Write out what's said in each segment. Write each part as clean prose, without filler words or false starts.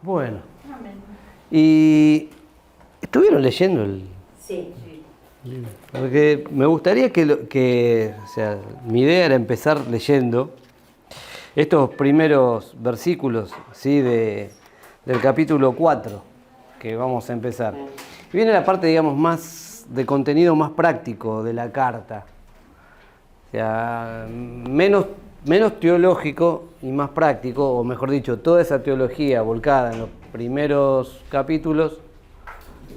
Bueno, ¿y estuvieron leyendo el Sí. libro? Porque me gustaría o sea, mi idea era empezar leyendo estos primeros versículos, ¿sí? Del capítulo 4, que vamos a empezar. Y viene la parte, digamos, más de contenido más práctico de la carta. O sea, menos teológico y más práctico, o mejor dicho, toda esa teología volcada en los primeros capítulos,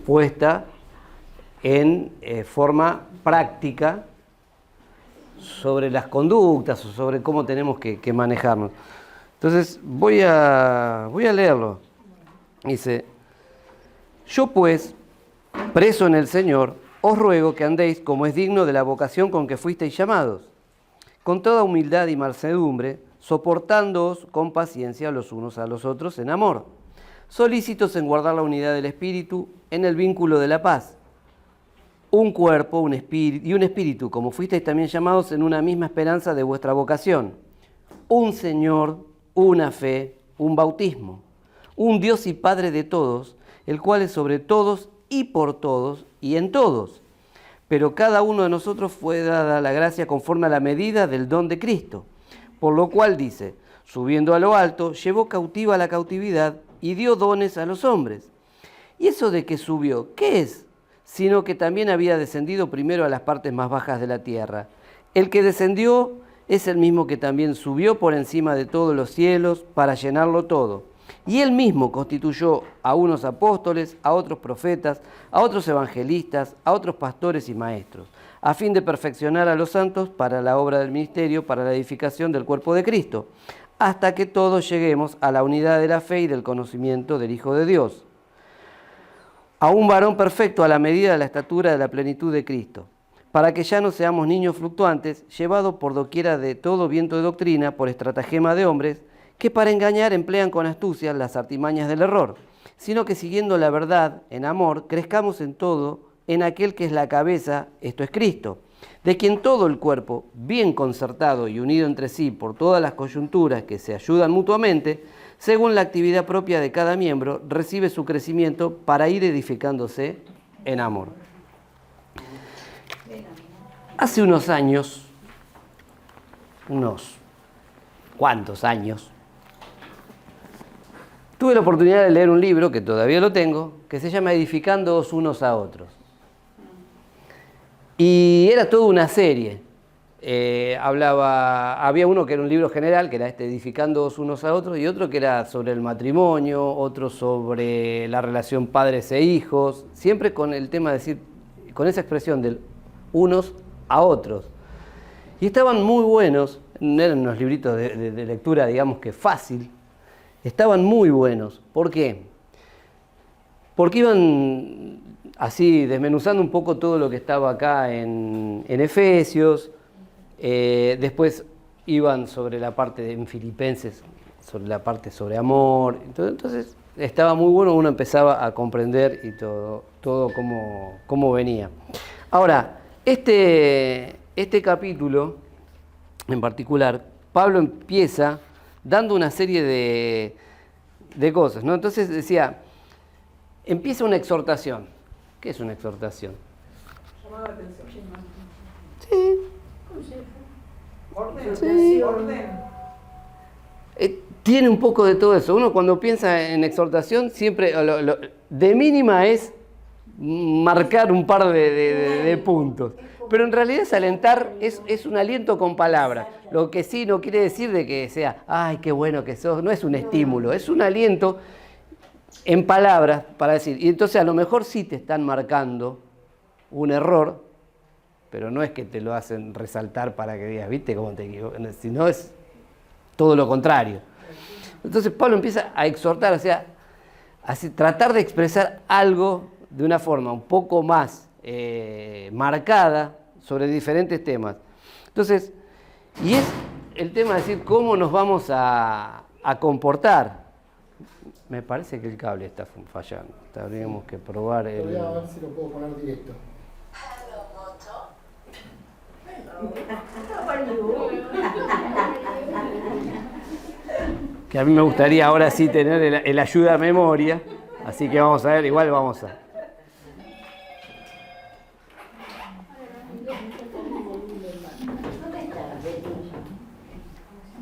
puesta en forma práctica sobre las conductas o sobre cómo tenemos que manejarnos. Entonces voy a leerlo. Dice: yo pues, preso en el Señor, os ruego que andéis como es digno de la vocación con que fuisteis llamados, con toda humildad y mansedumbre, soportándoos con paciencia los unos a los otros en amor, solícitos en guardar la unidad del Espíritu en el vínculo de la paz. Un cuerpo, un espíritu, como fuisteis también llamados en una misma esperanza de vuestra vocación. Un Señor, una fe, un bautismo. Un Dios y Padre de todos, el cual es sobre todos y por todos y en todos. Pero cada uno de nosotros fue dada la gracia conforme a la medida del don de Cristo. Por lo cual dice: subiendo a lo alto, llevó cautiva la cautividad y dio dones a los hombres. ¿Y eso de que subió, qué es? Sino que también había descendido primero a las partes más bajas de la tierra. El que descendió es el mismo que también subió por encima de todos los cielos para llenarlo todo. Y él mismo constituyó a unos apóstoles, a otros profetas, a otros evangelistas, a otros pastores y maestros, a fin de perfeccionar a los santos para la obra del ministerio, para la edificación del cuerpo de Cristo, hasta que todos lleguemos a la unidad de la fe y del conocimiento del Hijo de Dios, a un varón perfecto a la medida de la estatura de la plenitud de Cristo, para que ya no seamos niños fluctuantes, llevados por doquiera de todo viento de doctrina, por estratagema de hombres, que para engañar emplean con astucia las artimañas del error, sino que siguiendo la verdad en amor, crezcamos en todo en aquel que es la cabeza, esto es Cristo, de quien todo el cuerpo, bien concertado y unido entre sí por todas las coyunturas que se ayudan mutuamente, según la actividad propia de cada miembro, recibe su crecimiento para ir edificándose en amor. Hace unos años, unos cuantos años, tuve la oportunidad de leer un libro, que todavía lo tengo, que se llama Edificándoos unos a otros. Y era toda una serie. Había uno que era un libro general, que era Edificándoos unos a otros, y otro que era sobre el matrimonio, otro sobre la relación padres e hijos, siempre con el tema de decir, con esa expresión del unos a otros. Y estaban muy buenos, no eran unos libritos de lectura, digamos que fácil, estaban muy buenos. ¿Por qué? Porque iban así desmenuzando un poco todo lo que estaba acá en Efesios, después iban sobre la parte en Filipenses, sobre la parte sobre amor. Entonces estaba muy bueno, uno empezaba a comprender y todo cómo venía. Ahora, este capítulo en particular, Pablo empieza dando una serie de cosas, ¿no? Entonces decía, empieza una exhortación. ¿Qué es una exhortación? Llamada la atención. Sí. Orden. Sí. Orden. Tiene un poco de todo eso. Uno cuando piensa en exhortación, siempre de mínima es marcar un par de puntos. Pero en realidad es alentar, es un aliento con palabras. Lo que sí no quiere decir de que sea, ay, qué bueno que sos. No es un estímulo, es un aliento en palabras para decir. Y entonces a lo mejor sí te están marcando un error, pero no es que te lo hacen resaltar para que digas, ¿viste cómo te equivocas? Sino es todo lo contrario. Entonces Pablo empieza a exhortar, o sea, a tratar de expresar algo de una forma un poco más marcada sobre diferentes temas. Entonces, y es el tema de decir cómo nos vamos a comportar. Me parece que el cable está fallando. Tendríamos que probar el... Voy a ver si lo puedo poner directo. que a mí me gustaría ahora sí tener el ayuda a memoria, así que vamos a ver, igual vamos a...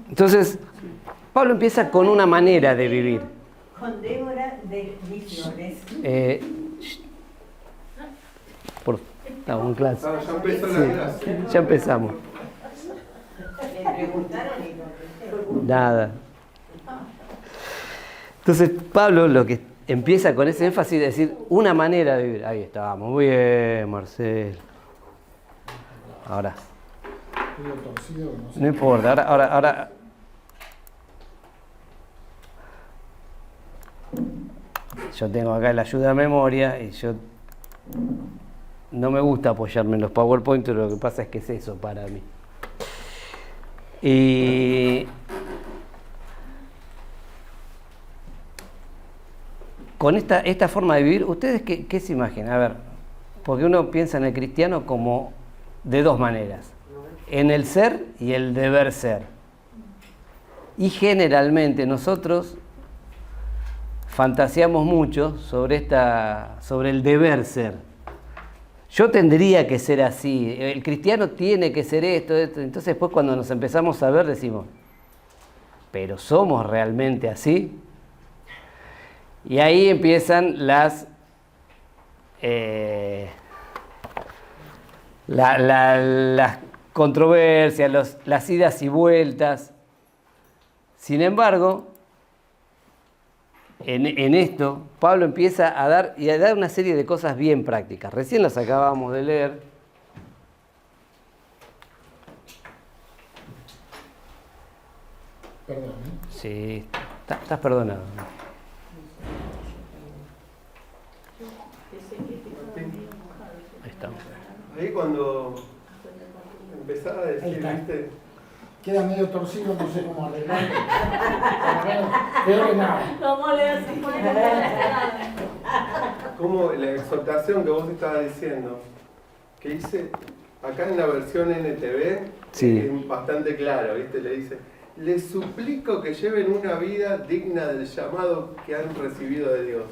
Entonces, Pablo empieza con una manera de vivir. Con Débora de Misiones. Estamos en clase. Ya empezó la Sí, clase. ya empezamos. Le preguntaron y contesté. Nada. Entonces, Pablo lo que empieza con ese énfasis es decir, una manera de vivir. Ahí estamos. Muy bien, Marcelo. Ahora. Medio torcido, no sé. No importa, ahora. Yo tengo acá la ayuda a memoria y yo no me gusta apoyarme en los PowerPoint, pero lo que pasa es que es eso para mí. Y con esta forma de vivir, ¿ustedes qué se imaginan? A ver, porque uno piensa en el cristiano como de dos maneras, en el ser y el deber ser. Y generalmente nosotros fantaseamos mucho sobre el deber ser. Yo tendría que ser así, el cristiano tiene que ser esto. Entonces después cuando nos empezamos a ver decimos, ¿pero somos realmente así? Y ahí empiezan las controversias, las idas y vueltas. Sin embargo, en esto, Pablo empieza a dar una serie de cosas bien prácticas. Recién las acabamos de leer. Perdón, ¿eh? Sí, estás perdonado. Ahí estamos. Ahí cuando empezaba a Ahí decir, está. ¿viste? Queda medio torcido, no sé cómo arreglarlo. Peor que nada. ¿Cómo le haces? Como la exhortación que vos estabas diciendo, que hice acá en la versión NTV, Sí. es bastante claro, ¿viste? Le dice, les suplico que lleven una vida digna del llamado que han recibido de Dios.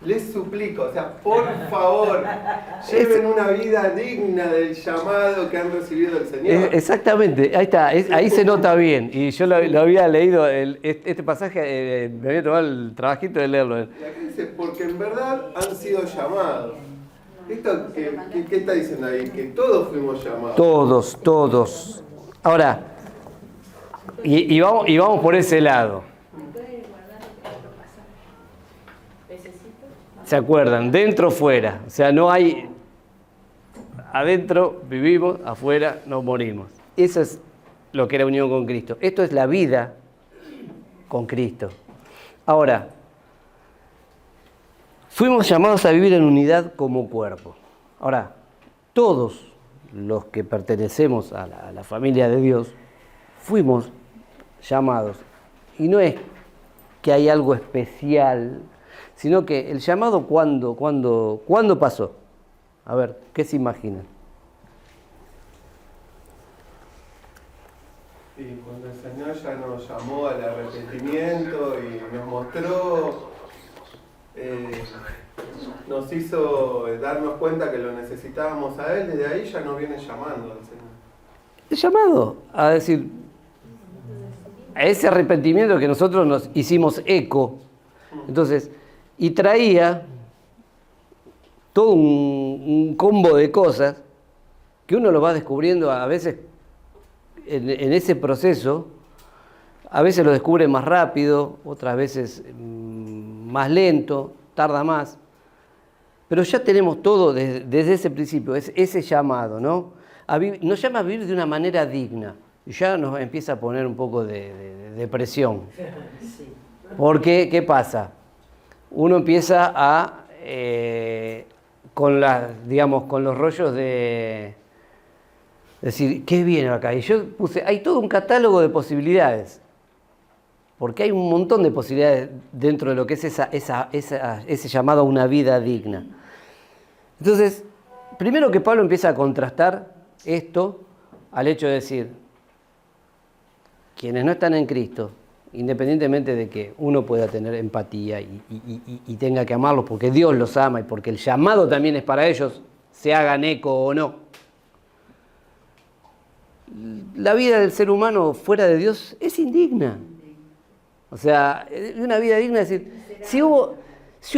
Les suplico, o sea, por favor, lleven una vida digna del llamado que han recibido del Señor. Exactamente, ahí está, ahí se nota bien. Y yo lo había leído, este pasaje, me había tomado el trabajito de leerlo. Y aquí dice, porque en verdad han sido llamados. ¿Esto qué está diciendo ahí? Que todos fuimos llamados. Todos. Ahora, y vamos por ese lado. ¿Se acuerdan? Dentro, fuera. O sea, no hay... Adentro vivimos, afuera nos morimos. Eso es lo que era unión con Cristo. Esto es la vida con Cristo. Ahora, fuimos llamados a vivir en unidad como cuerpo. Ahora, todos los que pertenecemos a la familia de Dios, fuimos llamados. Y no es que hay algo especial, sino que el llamado, ¿cuándo pasó? A ver, ¿qué se imaginan? Y cuando el Señor ya nos llamó al arrepentimiento y nos mostró, nos hizo darnos cuenta que lo necesitábamos a Él, desde ahí ya nos viene llamando al Señor. El llamado a decir, a ese arrepentimiento que nosotros nos hicimos eco, entonces, y traía todo un combo de cosas que uno lo va descubriendo a veces en ese proceso. A veces lo descubre más rápido, otras veces más lento, tarda más. Pero ya tenemos todo desde ese principio, ese llamado, ¿no? Nos llama a vivir de una manera digna. Y ya nos empieza a poner un poco de presión. Porque, ¿qué pasa? Uno empieza a, con los rollos de decir, ¿qué viene acá? Y yo puse, hay todo un catálogo de posibilidades. Porque hay un montón de posibilidades dentro de lo que es ese llamado a una vida digna. Entonces, primero que Pablo empieza a contrastar esto al hecho de decir, quienes no están en Cristo independientemente de que uno pueda tener empatía y tenga que amarlos porque Dios los ama y porque el llamado también es para ellos, se hagan eco o no. La vida del ser humano fuera de Dios es indigna. O sea, una vida digna es decir, si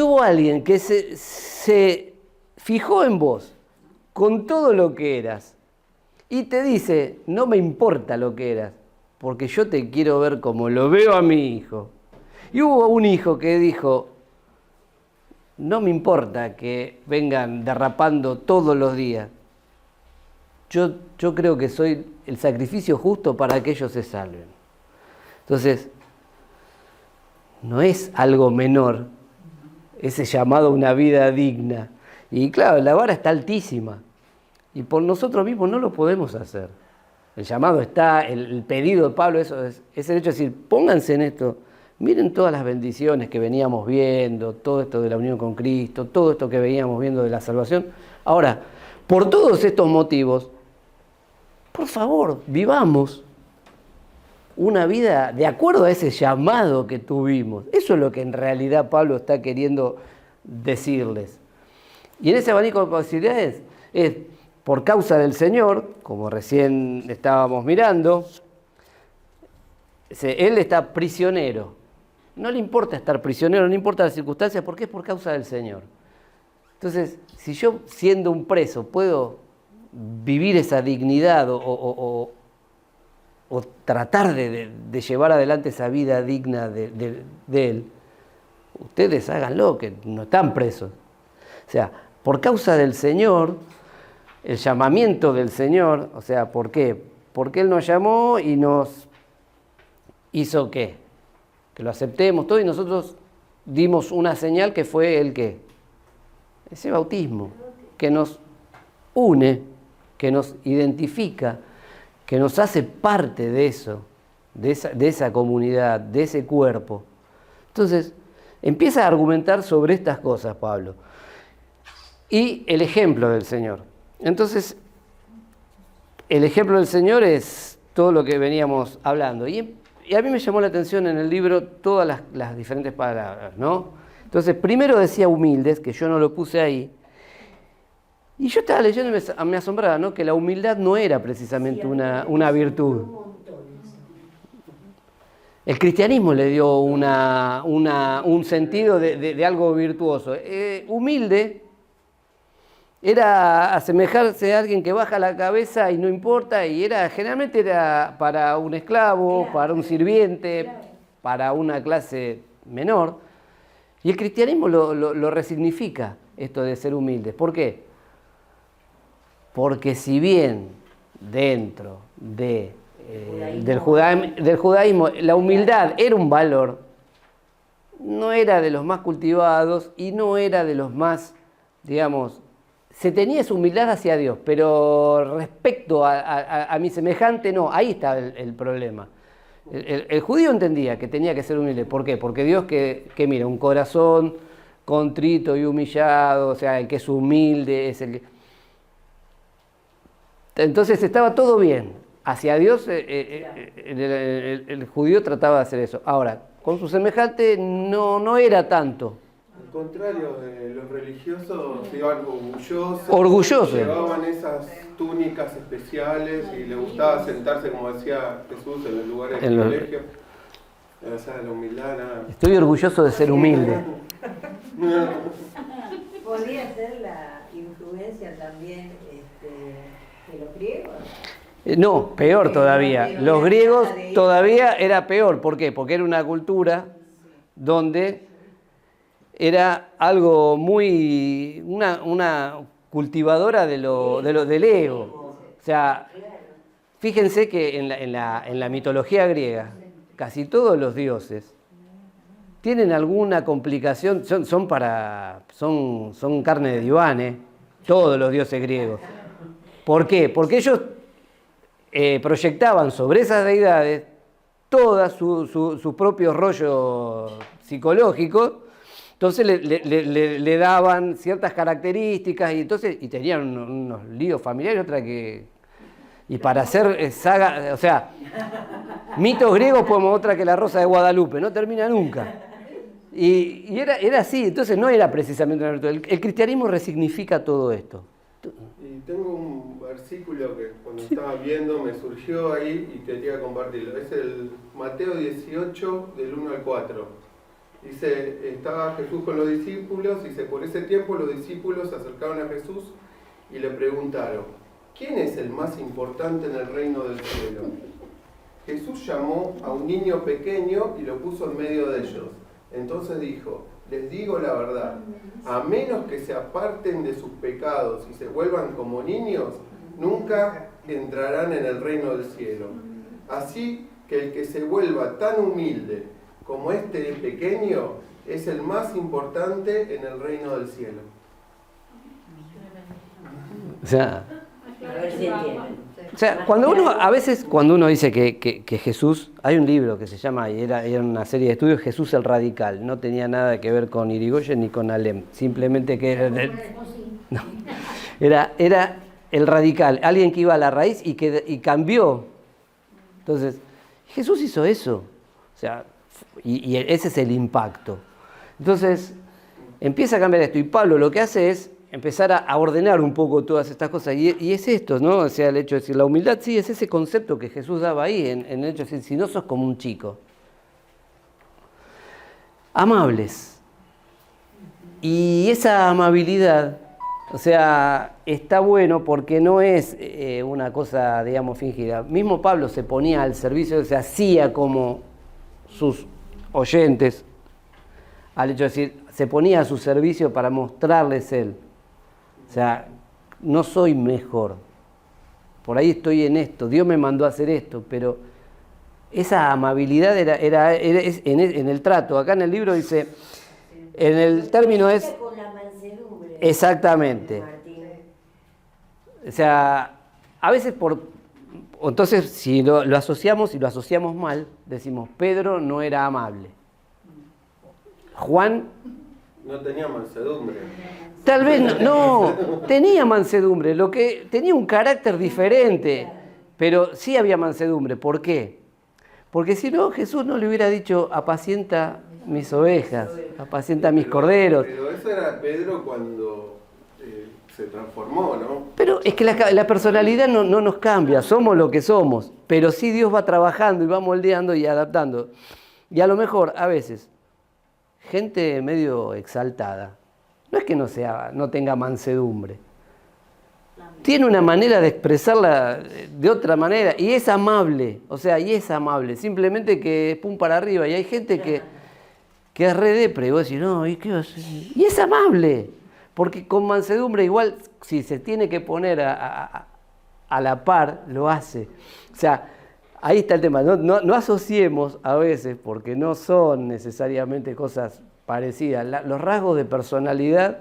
hubo alguien que se fijó en vos con todo lo que eras y te dice, no me importa lo que eras, porque yo te quiero ver como lo veo a mi hijo. Y hubo un hijo que dijo, no me importa que vengan derrapando todos los días. Yo creo que soy el sacrificio justo para que ellos se salven. Entonces, no es algo menor ese llamado a una vida digna. Y claro, la vara está altísima. Y por nosotros mismos no lo podemos hacer. El llamado está, el pedido de Pablo, eso es el hecho de decir, pónganse en esto, miren todas las bendiciones que veníamos viendo, todo esto de la unión con Cristo, todo esto que veníamos viendo de la salvación. Ahora, por todos estos motivos, por favor, vivamos una vida de acuerdo a ese llamado que tuvimos. Eso es lo que en realidad Pablo está queriendo decirles. Y en ese abanico de posibilidades es por causa del Señor, como recién estábamos mirando, él está prisionero. No le importa estar prisionero, no importa las circunstancias, porque es por causa del Señor. Entonces, si yo siendo un preso puedo vivir esa dignidad o tratar de llevar adelante esa vida digna de él, ustedes háganlo, que no están presos. O sea, por causa del Señor, el llamamiento del Señor, o sea, ¿por qué? Porque Él nos llamó y nos hizo ¿qué? Que lo aceptemos todo y nosotros dimos una señal que fue el ¿qué? Ese bautismo, que nos une, que nos identifica, que nos hace parte de eso, de esa comunidad, de ese cuerpo. Entonces, empieza a argumentar sobre estas cosas, Pablo. Y el ejemplo del Señor. Entonces, el ejemplo del Señor es todo lo que veníamos hablando. Y a mí me llamó la atención en el libro todas las diferentes palabras, ¿no? Entonces, primero decía humildes, que yo no lo puse ahí. Y yo estaba leyendo y me asombraba, ¿no? Que la humildad no era precisamente una virtud. El cristianismo le dio un sentido de algo virtuoso. Humilde era asemejarse a alguien que baja la cabeza y no importa, y generalmente era para un esclavo, para un sirviente, para una clase menor. Y el cristianismo lo resignifica, esto de ser humilde. ¿Por qué? Porque si bien dentro del judaísmo la humildad era un valor, no era de los más cultivados y no era de los más, digamos, se tenía esa humildad hacia Dios, pero respecto a mi semejante, no, ahí está el problema. El judío entendía que tenía que ser humilde. ¿Por qué? Porque Dios que mira, un corazón contrito y humillado, o sea, el que es humilde es el que... Entonces estaba todo bien. Hacia Dios el judío trataba de hacer eso. Ahora, con su semejante no era tanto. Al contrario, los religiosos iban orgullosos. Llevaban esas túnicas especiales y les gustaba sentarse, como decía Jesús, en los lugares del privilegio. O sea, la humildad, nada. Estoy orgulloso de ser humilde. ¿Podría ser la influencia también de los griegos? No, peor todavía. Los griegos todavía era peor. ¿Por qué? Porque era una cultura donde era algo muy... una cultivadora del ego. O sea, fíjense que en la mitología griega, casi todos los dioses tienen alguna complicación, son carne de diván, todos los dioses griegos. ¿Por qué? Porque ellos proyectaban sobre esas deidades todos sus propios rollos psicológicos, entonces le daban ciertas características y tenían unos líos familiares, otra que... Y para hacer saga, o sea, mitos griegos podemos otra que la Rosa de Guadalupe, no termina nunca. Y era así, entonces no era precisamente una virtud. El cristianismo resignifica todo esto. Y tengo un versículo que cuando estaba viendo me surgió ahí y quería compartirlo. Es el Mateo 18, del 1 al 4. Dice, estaba Jesús con los discípulos, dice, por ese tiempo los discípulos se acercaron a Jesús y le preguntaron, ¿quién es el más importante en el reino del cielo? Jesús llamó a un niño pequeño y lo puso en medio de ellos. Entonces dijo, les digo la verdad, a menos que se aparten de sus pecados y se vuelvan como niños, nunca entrarán en el reino del cielo. Así que el que se vuelva tan humilde como este pequeño es el más importante en el reino del cielo. O sea, A ver si entienden. cuando uno, a veces cuando uno dice que Jesús, hay un libro que se llama, y era una serie de estudios, Jesús el Radical, no tenía nada que ver con Irigoyen ni con Alem, simplemente que era el radical, alguien que iba a la raíz y cambió. Entonces, Jesús hizo eso, o sea, y ese es el impacto. Entonces, empieza a cambiar esto, y Pablo lo que hace es empezar a ordenar un poco todas estas cosas, y es esto, ¿no? O sea, el hecho de decir, la humildad sí es ese concepto que Jesús daba ahí, en el hecho de decir, si no sos como un chico. Amables. Y esa amabilidad, o sea, está bueno porque no es una cosa, digamos, fingida. Mismo Pablo se ponía al servicio, se hacía como sus oyentes, al hecho de decir, se ponía a su servicio para mostrarles él. O sea, no soy mejor, por ahí estoy en esto, Dios me mandó a hacer esto, pero esa amabilidad era en el trato. Acá en el libro dice, en el término es... Con la mansedumbre. Exactamente. O sea, a veces entonces si lo asociamos y lo asociamos mal, decimos, Pedro no era amable. Juan... No tenía mansedumbre. Tal vez no, tenía mansedumbre, lo que tenía un carácter diferente, pero sí había mansedumbre. ¿Por qué? Porque si no, Jesús no le hubiera dicho, apacienta mis ovejas, apacienta mis corderos. Pero eso era Pedro cuando se transformó, ¿no? Pero es que la personalidad no nos cambia, somos lo que somos, pero sí Dios va trabajando y va moldeando y adaptando. Y a lo mejor, a veces, gente medio exaltada, no es que no tenga mansedumbre, tiene una manera de expresarla de otra manera y es amable, simplemente que es pum para arriba. Y hay gente que es re depre y vos decís, no, ¿y qué va a hacer? Y es amable, porque con mansedumbre igual, si se tiene que poner a la par, lo hace. O sea, ahí está el tema, no asociemos a veces, porque no son necesariamente cosas parecidas, los rasgos de personalidad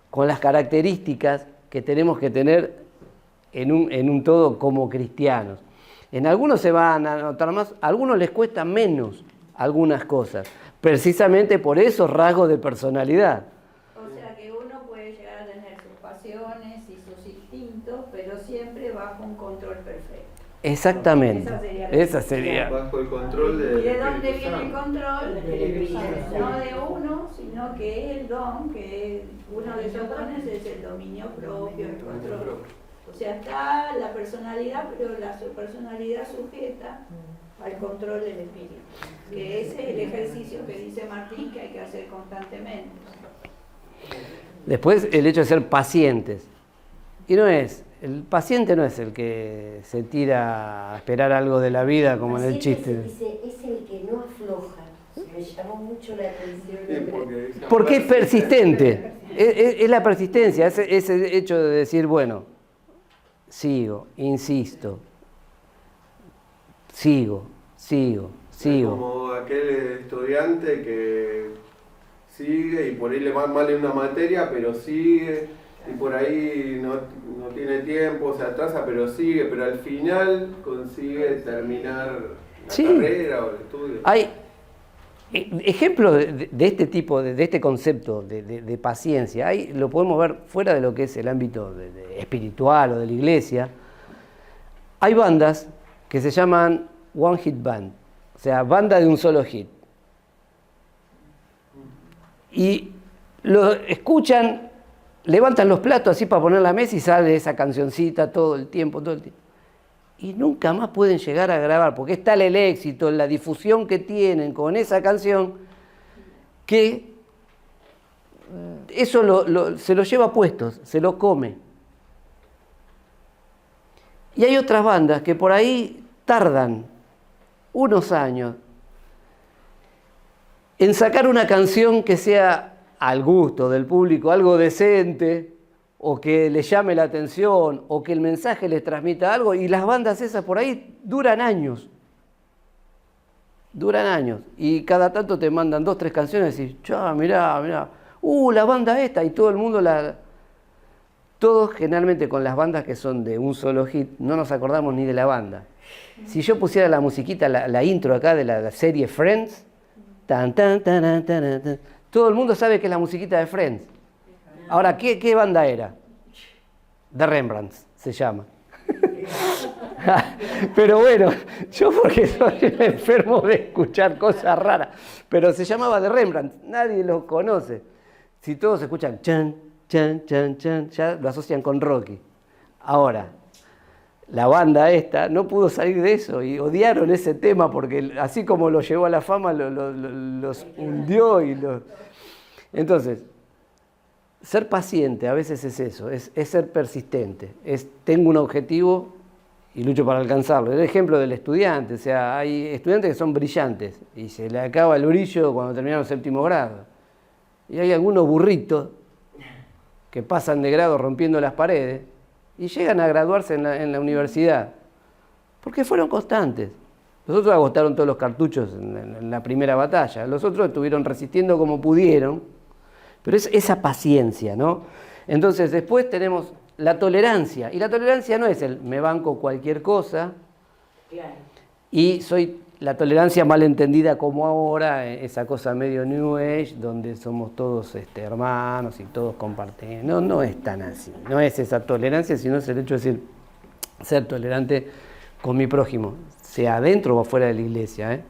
con las características que tenemos que tener en un todo como cristianos. En algunos se van a notar más, a algunos les cuesta menos algunas cosas, precisamente por esos rasgos de personalidad. O sea que uno puede llegar a tener sus pasiones y sus instintos, pero siempre bajo un control perfecto. Exactamente. Esa sería. Bajo el control ¿Y del de dónde Espíritu viene el Santo. control? Del Espíritu Santo. No de uno, sino que es el don, que uno de esos dones es el dominio propio, el control. O sea, está la personalidad, pero la personalidad sujeta al control del espíritu, que ese es el ejercicio que dice Martín que hay que hacer constantemente. Después el hecho de ser pacientes. Y el paciente no es el que se tira a esperar algo de la vida como en el chiste. Dice, es el que no afloja. Me llamó mucho la atención. Sí, Porque es persistente. Es la persistencia, ese hecho de decir, bueno, sigo, insisto, sigo. Es como aquel estudiante que sigue y por ahí le va mal en una materia, pero sigue, y por ahí no tiene tiempo, se atrasa, pero sigue, pero al final consigue terminar la carrera o el estudio. Hay ejemplos de este tipo, de este concepto de paciencia, lo podemos ver fuera de lo que es el ámbito espiritual o de la iglesia. Hay bandas que se llaman One Hit Band, o sea, banda de un solo hit. Y lo escuchan, levantan los platos así para poner la mesa y sale esa cancioncita todo el tiempo. Y nunca más pueden llegar a grabar, porque es tal el éxito, la difusión que tienen con esa canción, que eso se lo lleva puestos, se lo come. Y hay otras bandas que por ahí tardan unos años en sacar una canción que sea al gusto del público, algo decente, o que le llame la atención, o que el mensaje les transmita algo, y las bandas esas por ahí duran años. Duran años. Y cada tanto te mandan 2, 3 canciones y decís, mirá, la banda esta, y todo el mundo Todos generalmente con las bandas que son de un solo hit, no nos acordamos ni de la banda. Si yo pusiera la musiquita, la intro acá de la serie Friends, tan, tan, tan, tan, tan, todo el mundo sabe que es la musiquita de Friends. Ahora, ¿qué banda era? The Rembrandts se llama. Pero bueno, yo porque soy enfermo de escuchar cosas raras, pero se llamaba The Rembrandts, nadie lo conoce. Si todos escuchan chan, chan, chan, chan, ya lo asocian con Rocky. Ahora, la banda esta no pudo salir de eso y odiaron ese tema porque así como lo llevó a la fama, los hundió y los... Entonces, ser paciente a veces es eso, es ser persistente, tengo un objetivo y lucho para alcanzarlo. El ejemplo del estudiante, o sea, hay estudiantes que son brillantes y se le acaba el brillo cuando terminaron el 7º grado. Y hay algunos burritos que pasan de grado rompiendo las paredes y llegan a graduarse en la universidad porque fueron constantes. Los otros agotaron todos los cartuchos en la primera batalla, los otros estuvieron resistiendo como pudieron, pero es esa paciencia, ¿no? Entonces después tenemos la tolerancia, y la tolerancia no es me banco cualquier cosa, y soy la tolerancia mal entendida como ahora, esa cosa medio New Age, donde somos todos hermanos y todos compartimos. No es tan así, no es esa tolerancia, sino es el hecho de ser tolerante con mi prójimo, sea adentro o afuera de la iglesia, ¿eh?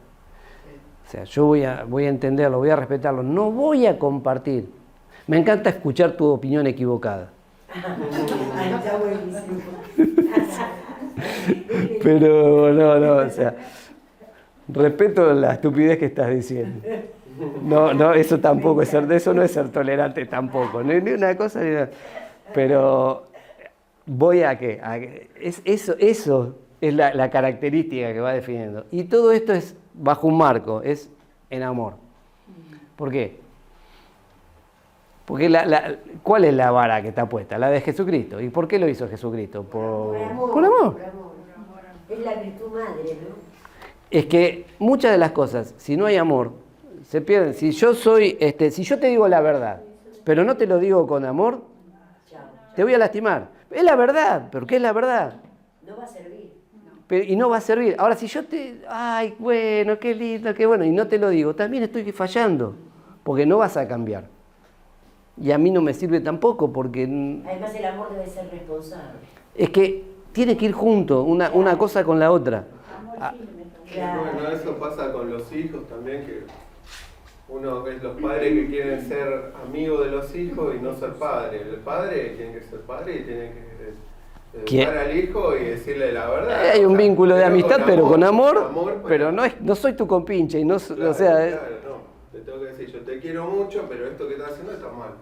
O sea, yo voy a entenderlo, voy a respetarlo, no voy a compartir. Me encanta escuchar tu opinión equivocada. Pero no, o sea, respeto la estupidez que estás diciendo. No, eso tampoco eso no es ser tolerante tampoco, ni una cosa ni una. Pero voy a qué, eso es la característica que va definiendo. Y todo esto es bajo un marco, es en amor. ¿Por qué? Porque ¿cuál es la vara que está puesta? La de Jesucristo. ¿Y por qué lo hizo Jesucristo? Por amor. Es la virtud madre, ¿no? Es que muchas de las cosas, si no hay amor, se pierden. Si yo te digo la verdad, pero no te lo digo con amor, te voy a lastimar. Es la verdad, pero ¿qué es la verdad? No va a servir. Y no va a servir. Ahora, si yo ay, bueno, qué lindo, qué bueno, y no te lo digo, también estoy fallando, porque no vas a cambiar. Y a mí no me sirve tampoco, porque... Además, el amor debe ser responsable. Es que tiene que ir junto, una cosa con la otra. Bueno, eso pasa con los hijos también, que uno es los padres que quieren ser amigos de los hijos y no ser padres. El padre tiene que ser padre y tiene que educar al hijo y decirle la verdad. Hay un vínculo de amistad, pero con amor, pero pues. no soy tu compinche. Y no, Claro, o sea, claro, no. Te tengo que decir, yo te quiero mucho, pero esto que estás haciendo está mal.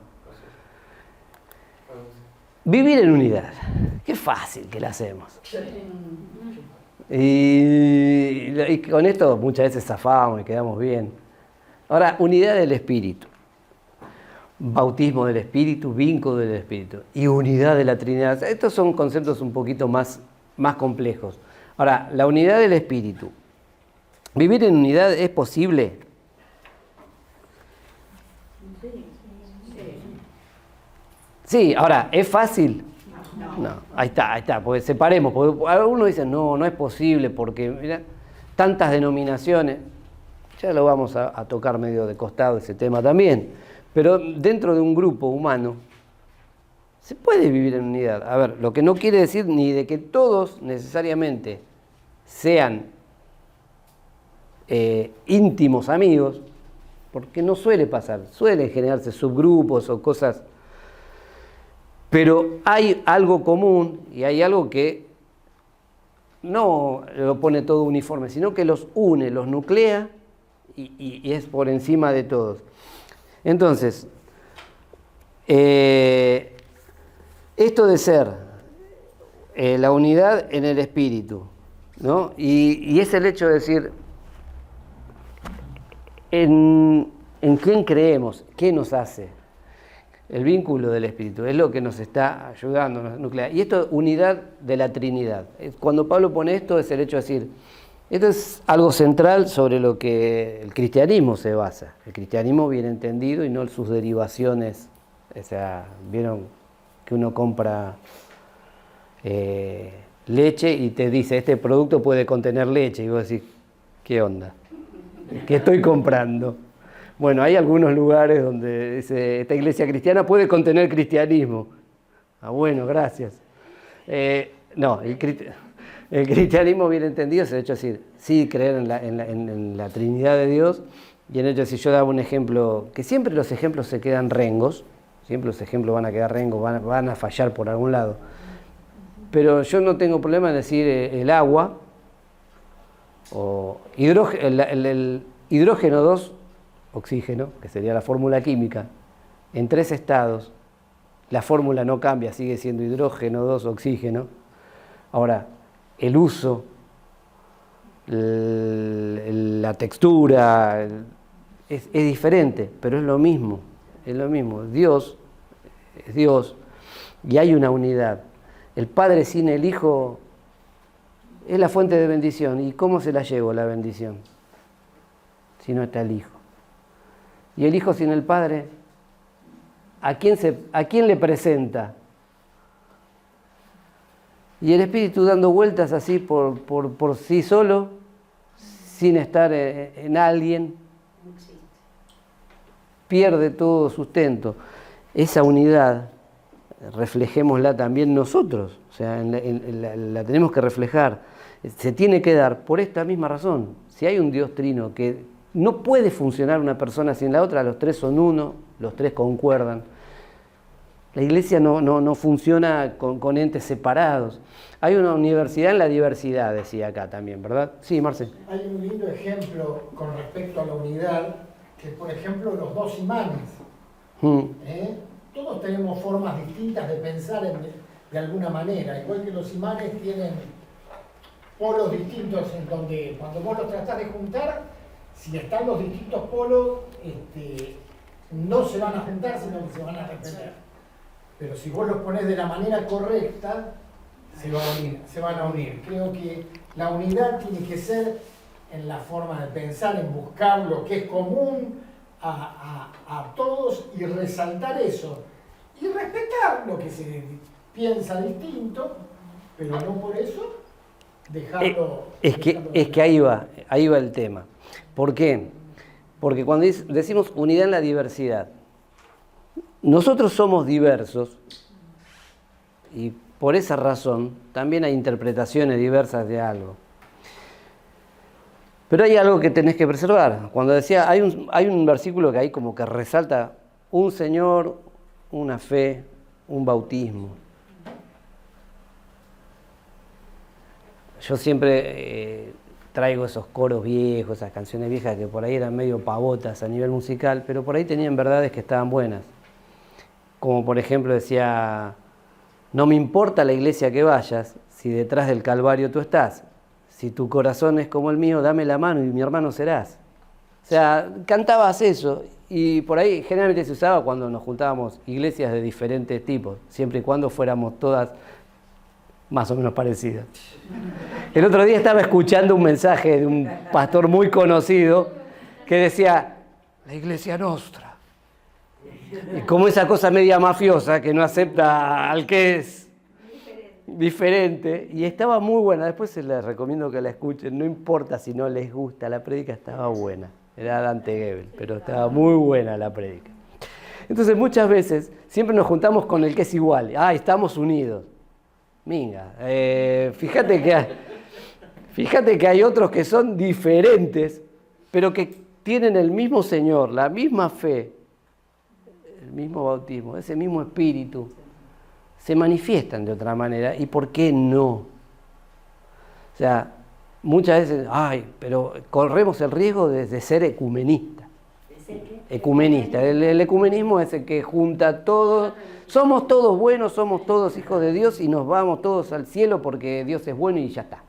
Vivir en unidad. Qué fácil que la hacemos. Y con esto muchas veces zafamos y quedamos bien. Ahora, unidad del Espíritu. Bautismo del Espíritu, vínculo del Espíritu. Y unidad de la Trinidad. Estos son conceptos un poquito más complejos. Ahora, la unidad del Espíritu. ¿Vivir en unidad es posible? Sí, ahora, ¿es fácil? No, ahí está, pues separemos, porque algunos dicen, no es posible, porque mira, tantas denominaciones, ya lo vamos a tocar medio de costado ese tema también, pero dentro de un grupo humano Se puede vivir en unidad. A ver, lo que no quiere decir ni de que todos necesariamente sean íntimos amigos, porque no suele pasar, suelen generarse subgrupos o cosas, pero hay algo común y hay algo que no lo pone todo uniforme, sino que los une, los nuclea y es por encima de todos. Entonces, esto de ser la unidad en el espíritu, ¿no? Y es el hecho de decir, ¿en quién creemos? ¿Qué nos hace? El vínculo del espíritu es lo que nos está ayudando, nos nuclea. Y esto es unidad de la Trinidad. Cuando Pablo pone esto es el hecho de decir, esto es algo central sobre lo que el cristianismo se basa. El cristianismo bien entendido y no sus derivaciones. O sea, vieron que uno compra leche y te dice, este producto puede contener leche. Y vos decís, ¿qué onda? ¿Qué estoy comprando? Bueno, hay algunos lugares donde dice, esta iglesia cristiana puede contener cristianismo. Ah, bueno, gracias. No, el cristianismo bien entendido es el hecho de decir, sí, creer en la Trinidad de Dios, y el hecho de decir, yo daba un ejemplo, que siempre los ejemplos se quedan rengos, siempre los ejemplos van a quedar rengos, van a fallar por algún lado. Pero yo no tengo problema en decir el agua, o el hidrógeno 2, oxígeno, que sería la fórmula química, en 3 estados, la fórmula no cambia, sigue siendo hidrógeno 2, oxígeno. Ahora, el uso, la textura, es diferente, pero es lo mismo, Dios es Dios y hay una unidad. El Padre sin el Hijo es la fuente de bendición. ¿Y cómo se la llevo la bendición? Si no está el Hijo. Y el Hijo sin el Padre, ¿a quién le presenta? Y el Espíritu dando vueltas así por sí solo, sin estar en alguien, pierde todo sustento. Esa unidad, reflejémosla también nosotros, o sea, la tenemos que reflejar. Se tiene que dar por esta misma razón. Si hay un Dios trino que no puede funcionar una persona sin la otra, los tres son uno, los tres concuerdan. La iglesia no funciona con entes separados. Hay una universidad en la diversidad, decía acá también, ¿verdad? Sí, Marce. Hay un lindo ejemplo con respecto a la unidad, que por ejemplo los dos imanes. Todos tenemos formas distintas de pensar de alguna manera, igual que los imanes tienen polos distintos en donde cuando vos los tratás de juntar, si están los distintos polos, no se van a juntar, sino que se van a repeler. Pero si vos los ponés de la manera correcta, se van a unir. Creo que la unidad tiene que ser en la forma de pensar, en buscar lo que es común a todos y resaltar eso. Y respetar lo que se piensa distinto, pero no por eso dejarlo... Es que ahí va el tema. ¿Por qué? Porque cuando decimos unidad en la diversidad, nosotros somos diversos y por esa razón también hay interpretaciones diversas de algo. Pero hay algo que tenés que preservar. Cuando decía, hay un versículo que ahí como que resalta un Señor, una fe, un bautismo. Yo siempre traigo esos coros viejos, esas canciones viejas que por ahí eran medio pavotas a nivel musical, pero por ahí tenían verdades que estaban buenas. Como por ejemplo decía, no me importa la iglesia que vayas, si detrás del Calvario tú estás. Si tu corazón es como el mío, dame la mano y mi hermano serás. O sea, cantabas eso y por ahí generalmente se usaba cuando nos juntábamos iglesias de diferentes tipos, siempre y cuando fuéramos todas más o menos parecidas. El otro día estaba escuchando un mensaje de un pastor muy conocido que decía, la iglesia nostra. Y como esa cosa media mafiosa que no acepta al que es diferente. Y estaba muy buena, después se les recomiendo que la escuchen, no importa si no les gusta, la prédica estaba buena. Era Dante Gebel, pero estaba muy buena la prédica. Entonces muchas veces siempre nos juntamos con el que es igual. Ah, estamos unidos. Minga, fíjate que hay otros que son diferentes, pero que tienen el mismo Señor, la misma fe, el mismo bautismo, ese mismo espíritu. Se manifiestan de otra manera. ¿Y por qué no? O sea, muchas veces, pero corremos el riesgo de ser ecumenistas. Ecumenista. El ecumenismo es el que junta todos. Somos todos buenos, somos todos hijos de Dios y nos vamos todos al cielo porque Dios es bueno y ya está.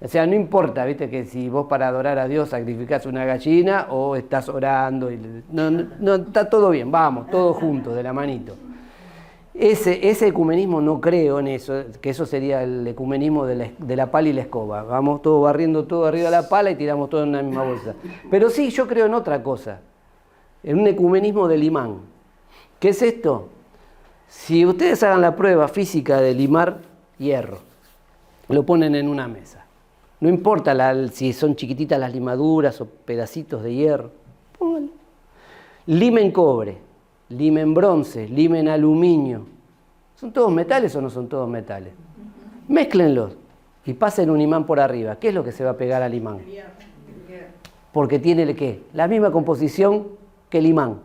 O sea, no importa, viste, que si vos para adorar a Dios sacrificás una gallina o estás orando. No, está todo bien, vamos, todos juntos, de la manito. Ese ecumenismo no creo en eso, que eso sería el ecumenismo de la pala y la escoba. Vamos todos barriendo todo arriba de la pala y tiramos todo en una misma bolsa. Pero sí, yo creo en otra cosa, en un ecumenismo del imán. ¿Qué es esto? Si ustedes hagan la prueba física de limar hierro, lo ponen en una mesa. No importa si son chiquititas las limaduras o pedacitos de hierro, pónganlo. Limen cobre, limen bronce, limen aluminio. ¿Son todos metales o no son todos metales? Mézclenlos y pasen un imán por arriba. ¿Qué es lo que se va a pegar al imán? Porque tiene ¿qué? La misma composición que el imán.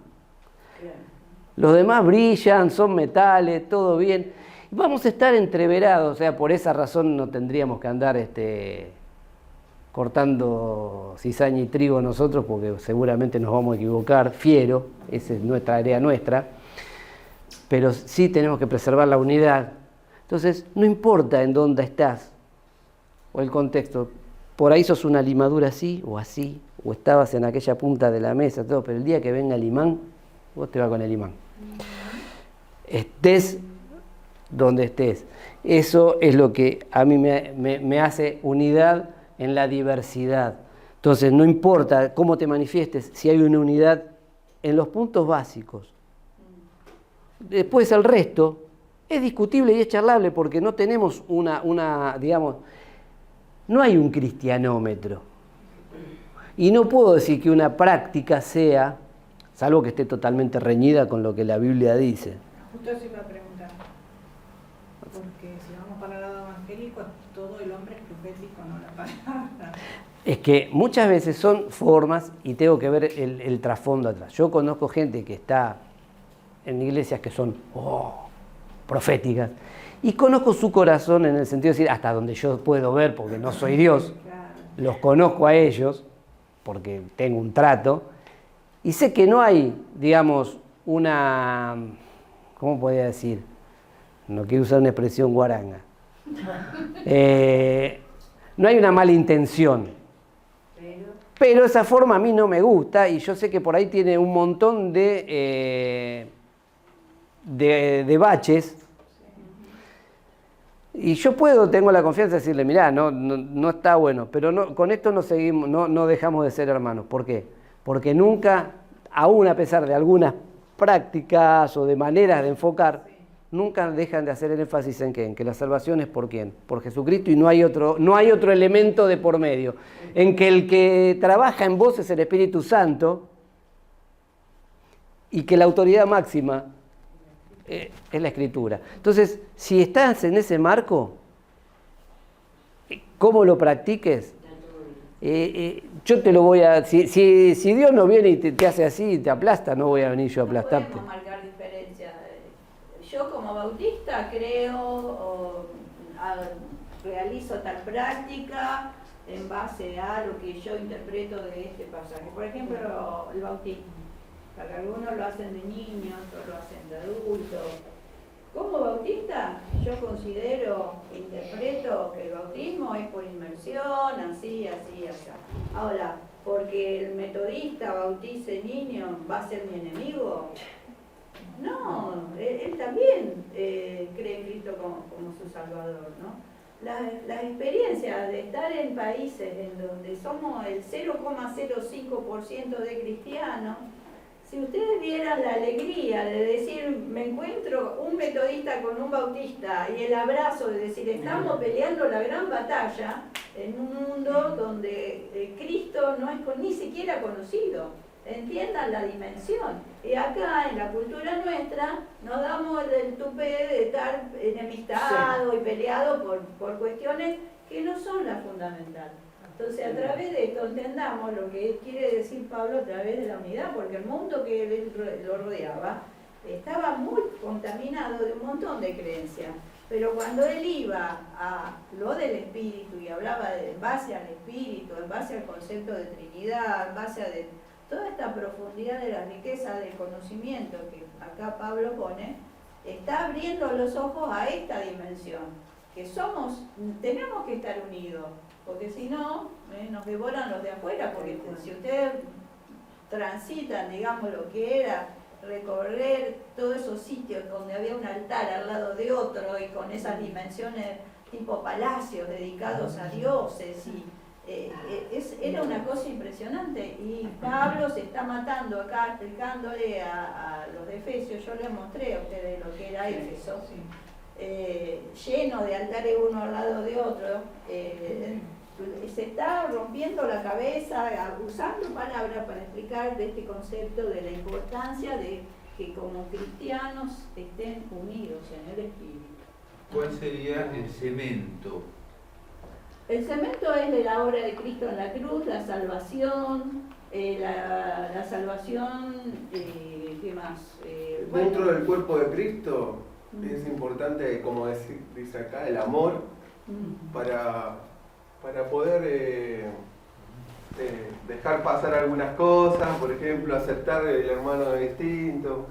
Los demás brillan, son metales, todo bien. Vamos a estar entreverados, o sea, por esa razón no tendríamos que andar cortando cizaña y trigo nosotros, porque seguramente nos vamos a equivocar, fiero, esa es nuestra área nuestra, pero sí tenemos que preservar la unidad. Entonces, no importa en dónde estás o el contexto, por ahí sos una limadura así, o estabas en aquella punta de la mesa, todo, pero el día que venga el imán, vos te vas con el imán. Estés donde estés. Eso es lo que a mí me hace unidad en la diversidad. Entonces, no importa cómo te manifiestes, si hay una unidad en los puntos básicos. Después el resto es discutible y es charlable porque no tenemos digamos, no hay un cristianómetro. Y no puedo decir que una práctica sea, salvo que esté totalmente reñida con lo que la Biblia dice. Justo eso iba a preguntar. Porque si vamos para el lado evangélico, todo el hombre es profético, no la palabra. Es que muchas veces son formas y tengo que ver el trasfondo atrás. Yo conozco gente que está en iglesias que son proféticas y conozco su corazón en el sentido de decir, hasta donde yo puedo ver, porque no soy Dios, los conozco a ellos porque tengo un trato y sé que no hay, digamos, ¿cómo podría decir? No quiero usar una expresión guaranga. No hay una mala intención. Pero esa forma a mí no me gusta y yo sé que por ahí tiene un montón de baches. Y yo tengo la confianza de decirle, mirá, no está bueno, pero con esto no seguimos, no dejamos de ser hermanos. ¿Por qué? Porque nunca, aún a pesar de algunas prácticas o de maneras de enfocar, nunca dejan de hacer el énfasis en que la salvación es ¿por quién? Por Jesucristo y no hay otro elemento de por medio. En que el que trabaja en vos es el Espíritu Santo y que la autoridad máxima es la Escritura. Entonces, si estás en ese marco, ¿cómo lo practiques? Yo te lo voy a... Si Dios no viene y te hace así y te aplasta, no voy a venir yo a aplastarte. No podemos marcar diferencia. Yo como bautista creo realizo tal práctica en base a lo que yo interpreto de este pasaje. Por ejemplo, el bautismo. Para algunos lo hacen de niños, otros lo hacen de adultos. Como bautista, yo considero, interpreto que el bautismo es por inmersión, así. Ahora, porque el metodista bautice niños, ¿va a ser mi enemigo? No, él también cree en Cristo como su Salvador, ¿no? Las experiencias de estar en países en donde somos el 0,05% de cristianos, si ustedes vieran la alegría de decir, me encuentro un metodista con un bautista, y el abrazo de decir, estamos peleando la gran batalla en un mundo donde Cristo no es ni siquiera conocido. entiendan la dimensión. Y acá en la cultura nuestra nos damos el tupé de estar enemistados y peleados por cuestiones que no son las fundamentales. Entonces, a través de esto entendamos lo que quiere decir Pablo a través de la unidad, porque el mundo que él lo rodeaba estaba muy contaminado de un montón de creencias. Pero cuando él iba a lo del espíritu y hablaba en base al espíritu, en base al concepto de Trinidad, en base a toda esta profundidad de la riqueza del conocimiento que acá Pablo pone, está abriendo los ojos a esta dimensión, que tenemos que estar unidos, porque si no, nos devoran los de afuera, porque si ustedes transitan, digamos, lo que era recorrer todos esos sitios donde había un altar al lado de otro y con esas dimensiones tipo palacios dedicados a dioses era una cosa impresionante, y Pablo se está matando acá explicándole a los de Efesios. Yo les mostré a ustedes lo que era Éfeso, lleno de altares uno al lado de otro. Se está rompiendo la cabeza usando palabras para explicar de este concepto de la importancia de que como cristianos estén unidos en el espíritu. ¿Cuál sería el cemento? El cemento es de la obra de Cristo en la cruz, la salvación, la salvación, ¿qué más? Dentro del cuerpo de Cristo es importante, como dice acá, el amor para poder dejar pasar algunas cosas, por ejemplo, aceptar el hermano distinto.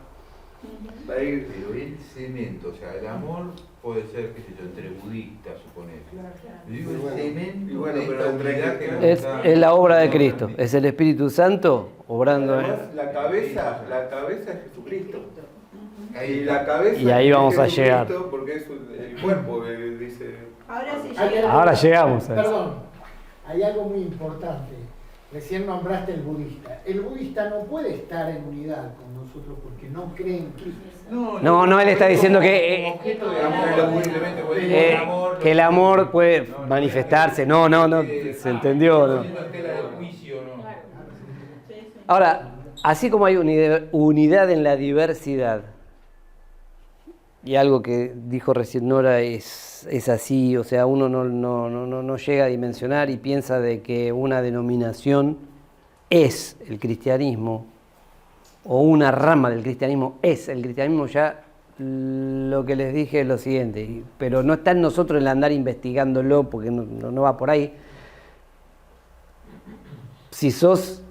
Pero el cemento, o sea, el amor puede ser, qué sé yo, entre budistas, suponete. Digo, el cemento y bueno, de pero esta entre unidad que nos Es está- la obra de Cristo, es el Espíritu Santo obrando en... Además, la cabeza es Jesucristo. Ahí Y la cabeza Y ahí vamos a es llegar. Jesucristo, porque es el cuerpo que dice. Ahora sí Hay llega. algo- Ahora llegamos a eso. Perdón, hay algo muy importante. Recién nombraste el budista. El budista no puede estar en unidad con nosotros porque no cree en Cristo. No, él está diciendo que, como objeto de amor, simplemente puede decir que el amor puede no, manifestarse. No, se entendió. No. poniendo en tela de juicio, ¿no? Sí, sí. Ahora, así como hay unidad en la diversidad, y algo que dijo recién Nora es así, o sea, uno no llega a dimensionar y piensa de que una denominación es el cristianismo, o una rama del cristianismo es el cristianismo. Ya lo que les dije es lo siguiente, pero no está en nosotros el andar investigándolo, porque no va por ahí. Si sos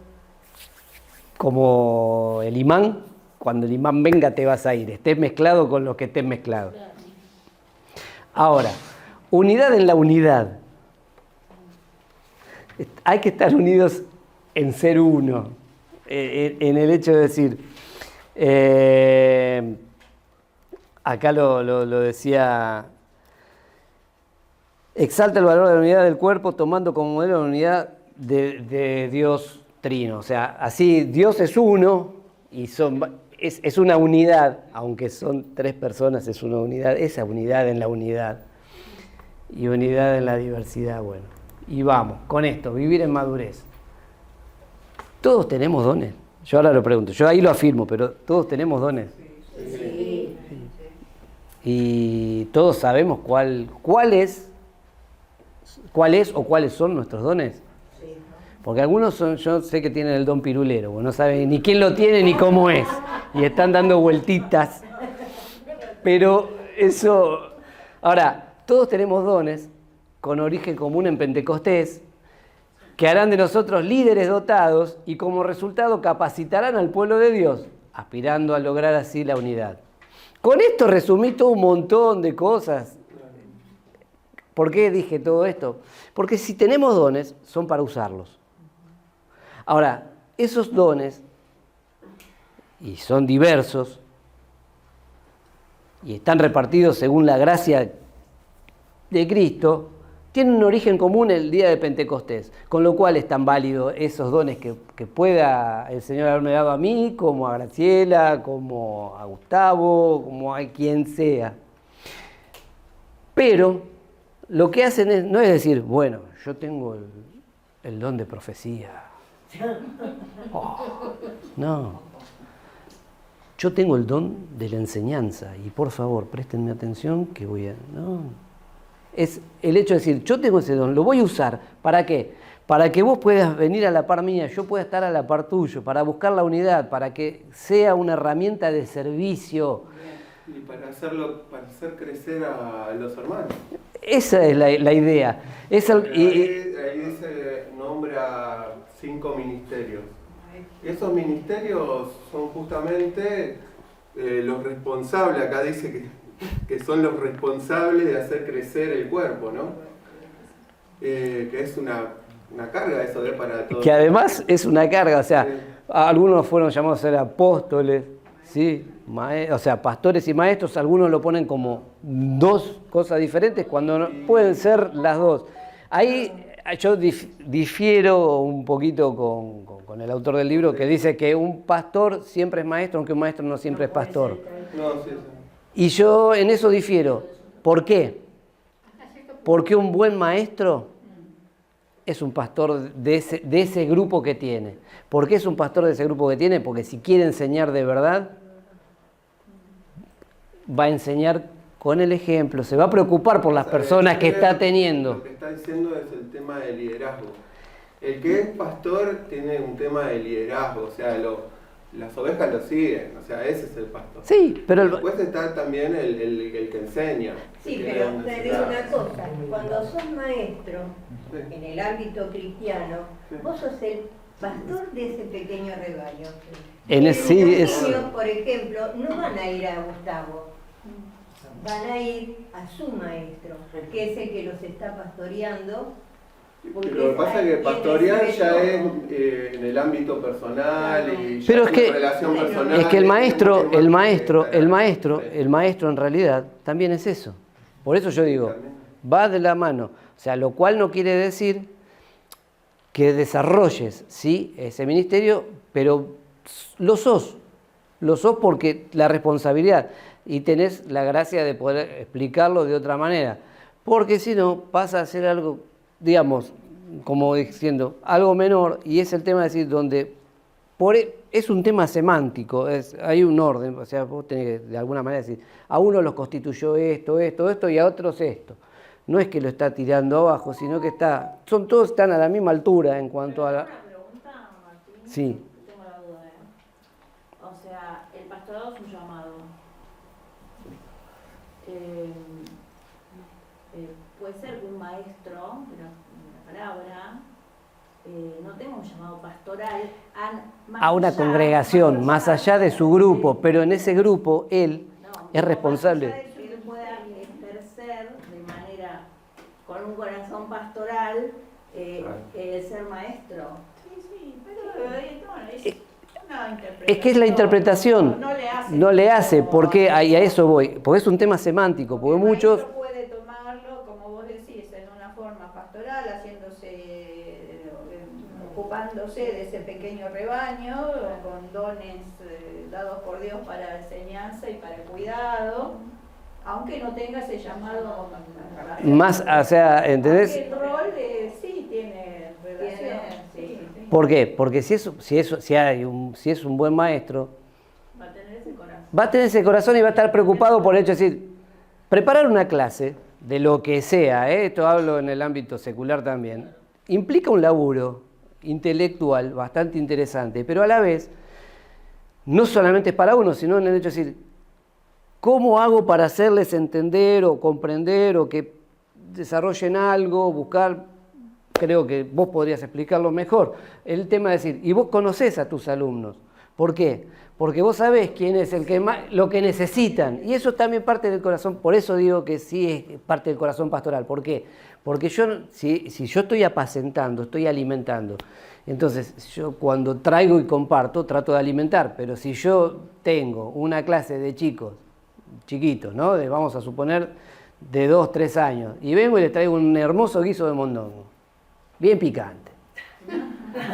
como el imán, cuando el imán venga te vas a ir, estés mezclado con los que estés mezclados. Ahora, unidad en la unidad. Hay que estar unidos en ser uno, en el hecho de decir, acá lo decía, exalta el valor de la unidad del cuerpo tomando como modelo la unidad de Dios Trino. O sea, así Dios es uno y es una unidad, aunque son tres personas, es una unidad, esa unidad en la unidad y unidad en la diversidad. Bueno, y vamos, con esto, vivir en madurez. Todos tenemos dones. Yo ahora lo pregunto, yo ahí lo afirmo, pero todos tenemos dones. Sí. Y todos sabemos cuál es o cuáles son nuestros dones. Porque algunos yo sé que tienen el don pirulero, no saben ni quién lo tiene ni cómo es, y están dando vueltitas. Pero eso... Ahora, todos tenemos dones con origen común en Pentecostés, que harán de nosotros líderes dotados y como resultado capacitarán al pueblo de Dios, aspirando a lograr así la unidad. Con esto resumí todo un montón de cosas. ¿Por qué dije todo esto? Porque si tenemos dones, son para usarlos. Ahora, esos dones, y son diversos, y están repartidos según la gracia de Cristo, tienen un origen común el día de Pentecostés, con lo cual es tan válido esos dones que pueda el Señor haberme dado a mí, como a Graciela, como a Gustavo, como a quien sea. Pero lo que hacen no es decir, bueno, yo tengo el don de profecía. Oh, no. Yo tengo el don de la enseñanza y por favor, préstenme atención que voy a... No. Es el hecho de decir, yo tengo ese don, lo voy a usar. ¿Para qué? Para que vos puedas venir a la par mía, yo pueda estar a la par tuyo, para buscar la unidad, para que sea una herramienta de servicio. Y para hacer crecer a los hermanos. Esa es la idea. Ahí se nombra 5 ministerios. Y esos ministerios son justamente los responsables, acá dice que son los responsables de hacer crecer el cuerpo, ¿no? Que es una carga eso para todos. Que además es una carga, o sea, algunos fueron llamados a ser apóstoles, ¿sí? O sea, pastores y maestros, algunos lo ponen como dos cosas diferentes cuando no, pueden ser las dos. Ahí yo difiero un poquito con el autor del libro que dice que un pastor siempre es maestro, aunque un maestro no siempre es pastor. No, sí. Y yo en eso difiero. ¿Por qué? Porque un buen maestro es un pastor de ese grupo que tiene. ¿Por qué es un pastor de ese grupo que tiene? Porque si quiere enseñar de verdad, va a enseñar con el ejemplo, se va a preocupar por las personas que está teniendo. Lo que está diciendo es el tema del liderazgo. El que es pastor tiene un tema de liderazgo, o sea, las ovejas lo siguen, o sea, ese es el pastor. Sí, pero... Después está también el que enseña. Sí, pero te digo una cosa, cuando sos maestro en el ámbito cristiano, vos sos el pastor de ese pequeño rebaño. Los niños, por ejemplo, no van a ir a Gustavo, van a ir a su maestro, que es el que los está pastoreando. Lo que pasa es que pastorear ya es en el ámbito personal y ya pero es una relación personal. Es que el maestro en realidad también es eso. Por eso yo digo, va de la mano. O sea, lo cual no quiere decir que desarrolles, ¿sí?, ese ministerio, pero lo sos porque la responsabilidad y tenés la gracia de poder explicarlo de otra manera. Porque si no, pasa a ser algo, digamos, como diciendo, algo menor, y es el tema de decir, donde es un tema semántico, hay un orden, o sea, vos tenés que de alguna manera decir, a uno los constituyó esto, y a otros esto. No es que lo está tirando abajo, sino que todos están a la misma altura en cuanto a la... Una pregunta, Martín. Sí. Tengo la duda, O sea, el pastorado es un llamado. Puede ser que un maestro, una palabra, no tenga un llamado pastoral a una congregación, más allá de su grupo, pero en ese grupo él es responsable. Más allá de que él pueda ejercer de manera, con un corazón pastoral, el ser maestro. Sí, pero es una interpretación. Es que es la interpretación, no le hace, porque a eso voy, porque es un tema semántico, porque muchos... El maestro puede tomarlo, como vos decís, en una forma pastoral, ocupándose de ese pequeño rebaño, con dones dados por Dios para enseñanza y para el cuidado, aunque no tenga ese llamado más, o sea, ¿entendés? El rol sí tiene relación. Sí. ¿Por qué? Porque si es un buen maestro, Va a tener ese corazón. va a tener ese corazón y va a estar preocupado por el hecho de decir, preparar una clase de lo que sea, esto hablo en el ámbito secular también, implica un laburo intelectual bastante interesante, pero a la vez no solamente es para uno, sino en el hecho de decir, ¿cómo hago para hacerles entender o comprender o que desarrollen algo, buscar? Creo que vos podrías explicarlo mejor. El tema de decir, y vos conocés a tus alumnos. ¿Por qué? Porque vos sabés quién es el que más, lo que necesitan. Y eso es también parte del corazón. Por eso digo que sí es parte del corazón pastoral. ¿Por qué? Porque si yo estoy apacentando, estoy alimentando, entonces yo cuando traigo y comparto, trato de alimentar. Pero si yo tengo una clase de chicos, chiquitos, ¿no? Vamos a suponer de 2, 3 años, y vengo y les traigo un hermoso guiso de mondongo, bien picante.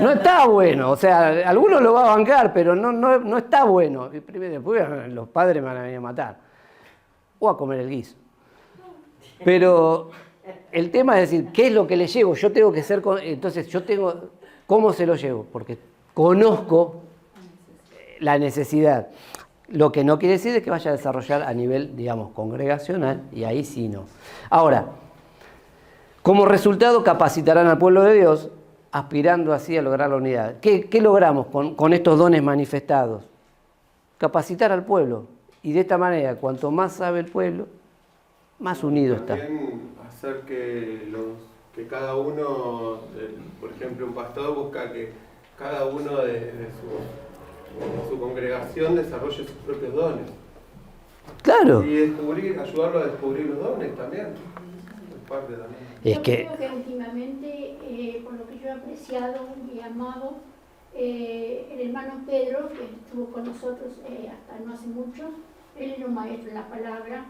No está bueno, o sea, algunos lo va a bancar, pero no está bueno. Después los padres me van a venir a matar, o a comer el guiso. Pero el tema es decir, ¿qué es lo que le llevo? Yo tengo que ser, entonces yo tengo, ¿Cómo se lo llevo? Porque conozco la necesidad. Lo que no quiere decir es que vaya a desarrollar a nivel, digamos, congregacional, y ahí sí no. Ahora, como resultado capacitarán al pueblo de Dios, aspirando así a lograr la unidad. ¿Qué logramos con estos dones manifestados? Capacitar al pueblo. Y de esta manera, cuanto más sabe el pueblo, más unido está. También hacer que cada uno, por ejemplo, un pastor busca que cada uno de su congregación desarrolle sus propios dones. Claro. Y ayudarlo a descubrir los dones también. Es parte también. Yo creo que últimamente, por lo que yo he apreciado y amado, el hermano Pedro, que estuvo con nosotros hasta no hace mucho, él era un maestro en la palabra,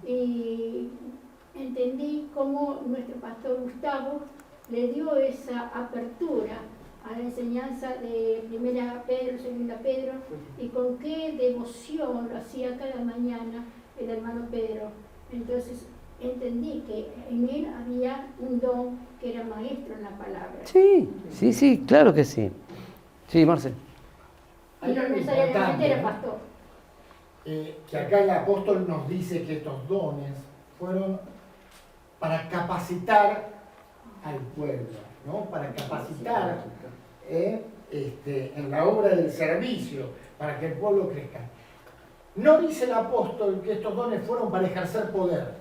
y entendí cómo nuestro pastor Gustavo le dio esa apertura a la enseñanza de Primera Pedro, Segunda Pedro, y con qué devoción lo hacía cada mañana el hermano Pedro. Entonces entendí que en él había un don que era maestro en la palabra. Sí, claro que sí. Sí, Marcel. Y no necesariamente era pastor. Que acá el apóstol nos dice que estos dones fueron para capacitar al pueblo, ¿no? Para capacitar en la obra del servicio, para que el pueblo crezca. No dice el apóstol que estos dones fueron para ejercer poder.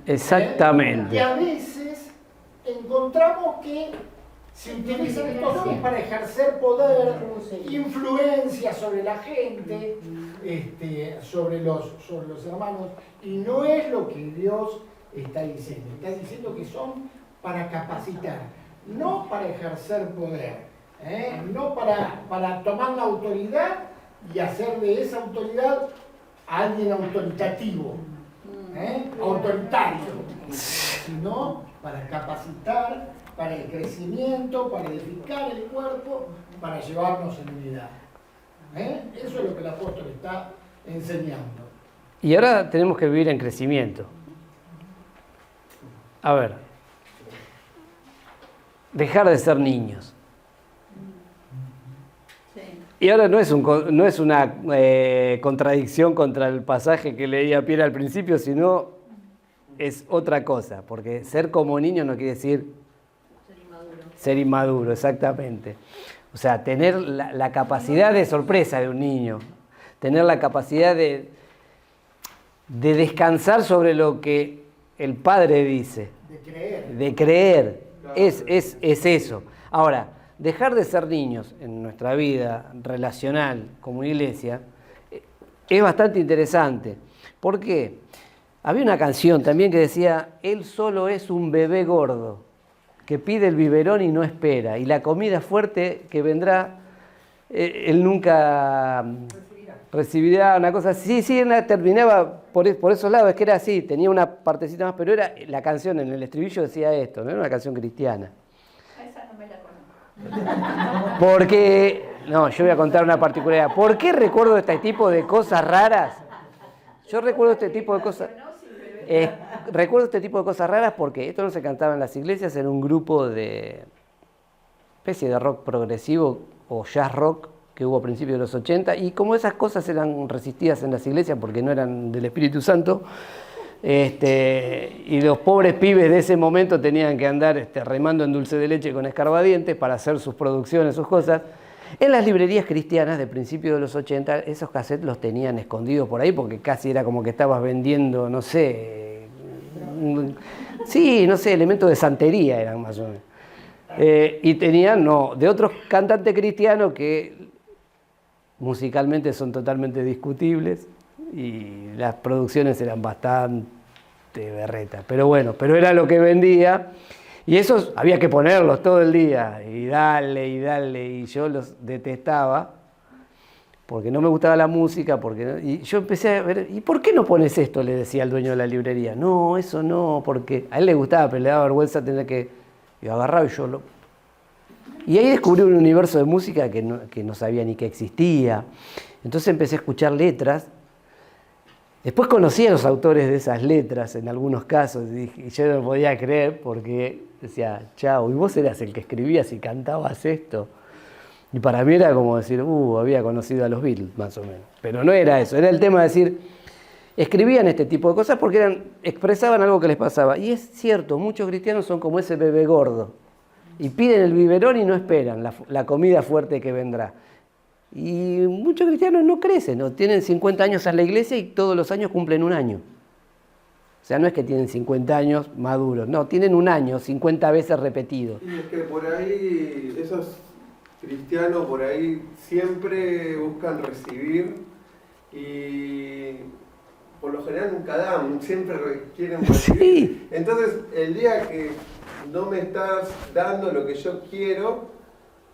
Exactamente. Y a veces encontramos que se utilizan estos dones para ejercer poder, influencia sobre la gente, sobre los hermanos, y no es lo que Dios está diciendo. Está diciendo que son para capacitar, no para ejercer poder, no para tomar la autoridad y hacer de esa autoridad a alguien autoritativo, autoritario, sino para capacitar, para el crecimiento, para edificar el cuerpo, para llevarnos en unidad. Eso es lo que el apóstol está enseñando. Y ahora tenemos que vivir en crecimiento. A ver, dejar de ser niños. Y ahora no es una contradicción contra el pasaje que leía Pierre al principio, sino es otra cosa, porque ser como niño no quiere decir ser inmaduro, exactamente. O sea, tener la capacidad de sorpresa de un niño, tener la capacidad de descansar sobre lo que el padre dice. De creer. Es eso. Ahora, dejar de ser niños en nuestra vida relacional como iglesia es bastante interesante. ¿Por qué? Había una canción también que decía: él solo es un bebé gordo que pide el biberón y no espera, y la comida fuerte que vendrá, él nunca recibirá, una cosa así. Sí, terminaba por esos lados, es que era así, tenía una partecita más, pero era la canción, en el estribillo decía esto, no era una canción cristiana. Esa no me la conozco. Porque, no, yo voy a contar una particularidad. ¿Por qué recuerdo este tipo de cosas raras? Yo recuerdo este tipo de cosas... recuerdo este tipo de cosas raras porque esto no se cantaba en las iglesias, era un grupo de especie de rock progresivo o jazz rock que hubo a principios de los 80, y como esas cosas eran resistidas en las iglesias porque no eran del Espíritu Santo, y los pobres pibes de ese momento tenían que andar remando en dulce de leche con escarbadientes para hacer sus producciones, sus cosas. En las librerías cristianas de principios de los 80, esos cassettes los tenían escondidos por ahí porque casi era como que estabas vendiendo, no sé, elementos de santería eran más o menos. Y tenían, de otros cantantes cristianos que musicalmente son totalmente discutibles y las producciones eran bastante berretas. Pero bueno, era lo que vendía. Y esos había que ponerlos todo el día, y darle, y yo los detestaba, porque no me gustaba la música, y yo empecé a ver, ¿y por qué no pones esto?, le decía al dueño de la librería. No, eso no, porque a él le gustaba, pero le daba vergüenza tener que... Yo agarraba y yo lo... Y ahí descubrí un universo de música que no sabía ni que existía. Entonces empecé a escuchar letras Después conocí a los autores de esas letras en algunos casos y yo no podía creer porque decía, chao, y vos eras el que escribías y cantabas esto. Y para mí era como decir, había conocido a los Beatles, más o menos. Pero no era eso, era el tema de decir, escribían este tipo de cosas porque expresaban algo que les pasaba. Y es cierto, muchos cristianos son como ese bebé gordo. Y piden el biberón y no esperan la comida fuerte que vendrá. Y muchos cristianos no crecen, ¿no? Tienen 50 años en la iglesia y todos los años cumplen un año. O sea, no es que tienen 50 años maduros, no, tienen un año, 50 veces repetido. Y es que por ahí, esos cristianos por ahí siempre buscan recibir y por lo general nunca dan, siempre quieren recibir. Sí. Entonces, el día que no me estás dando lo que yo quiero,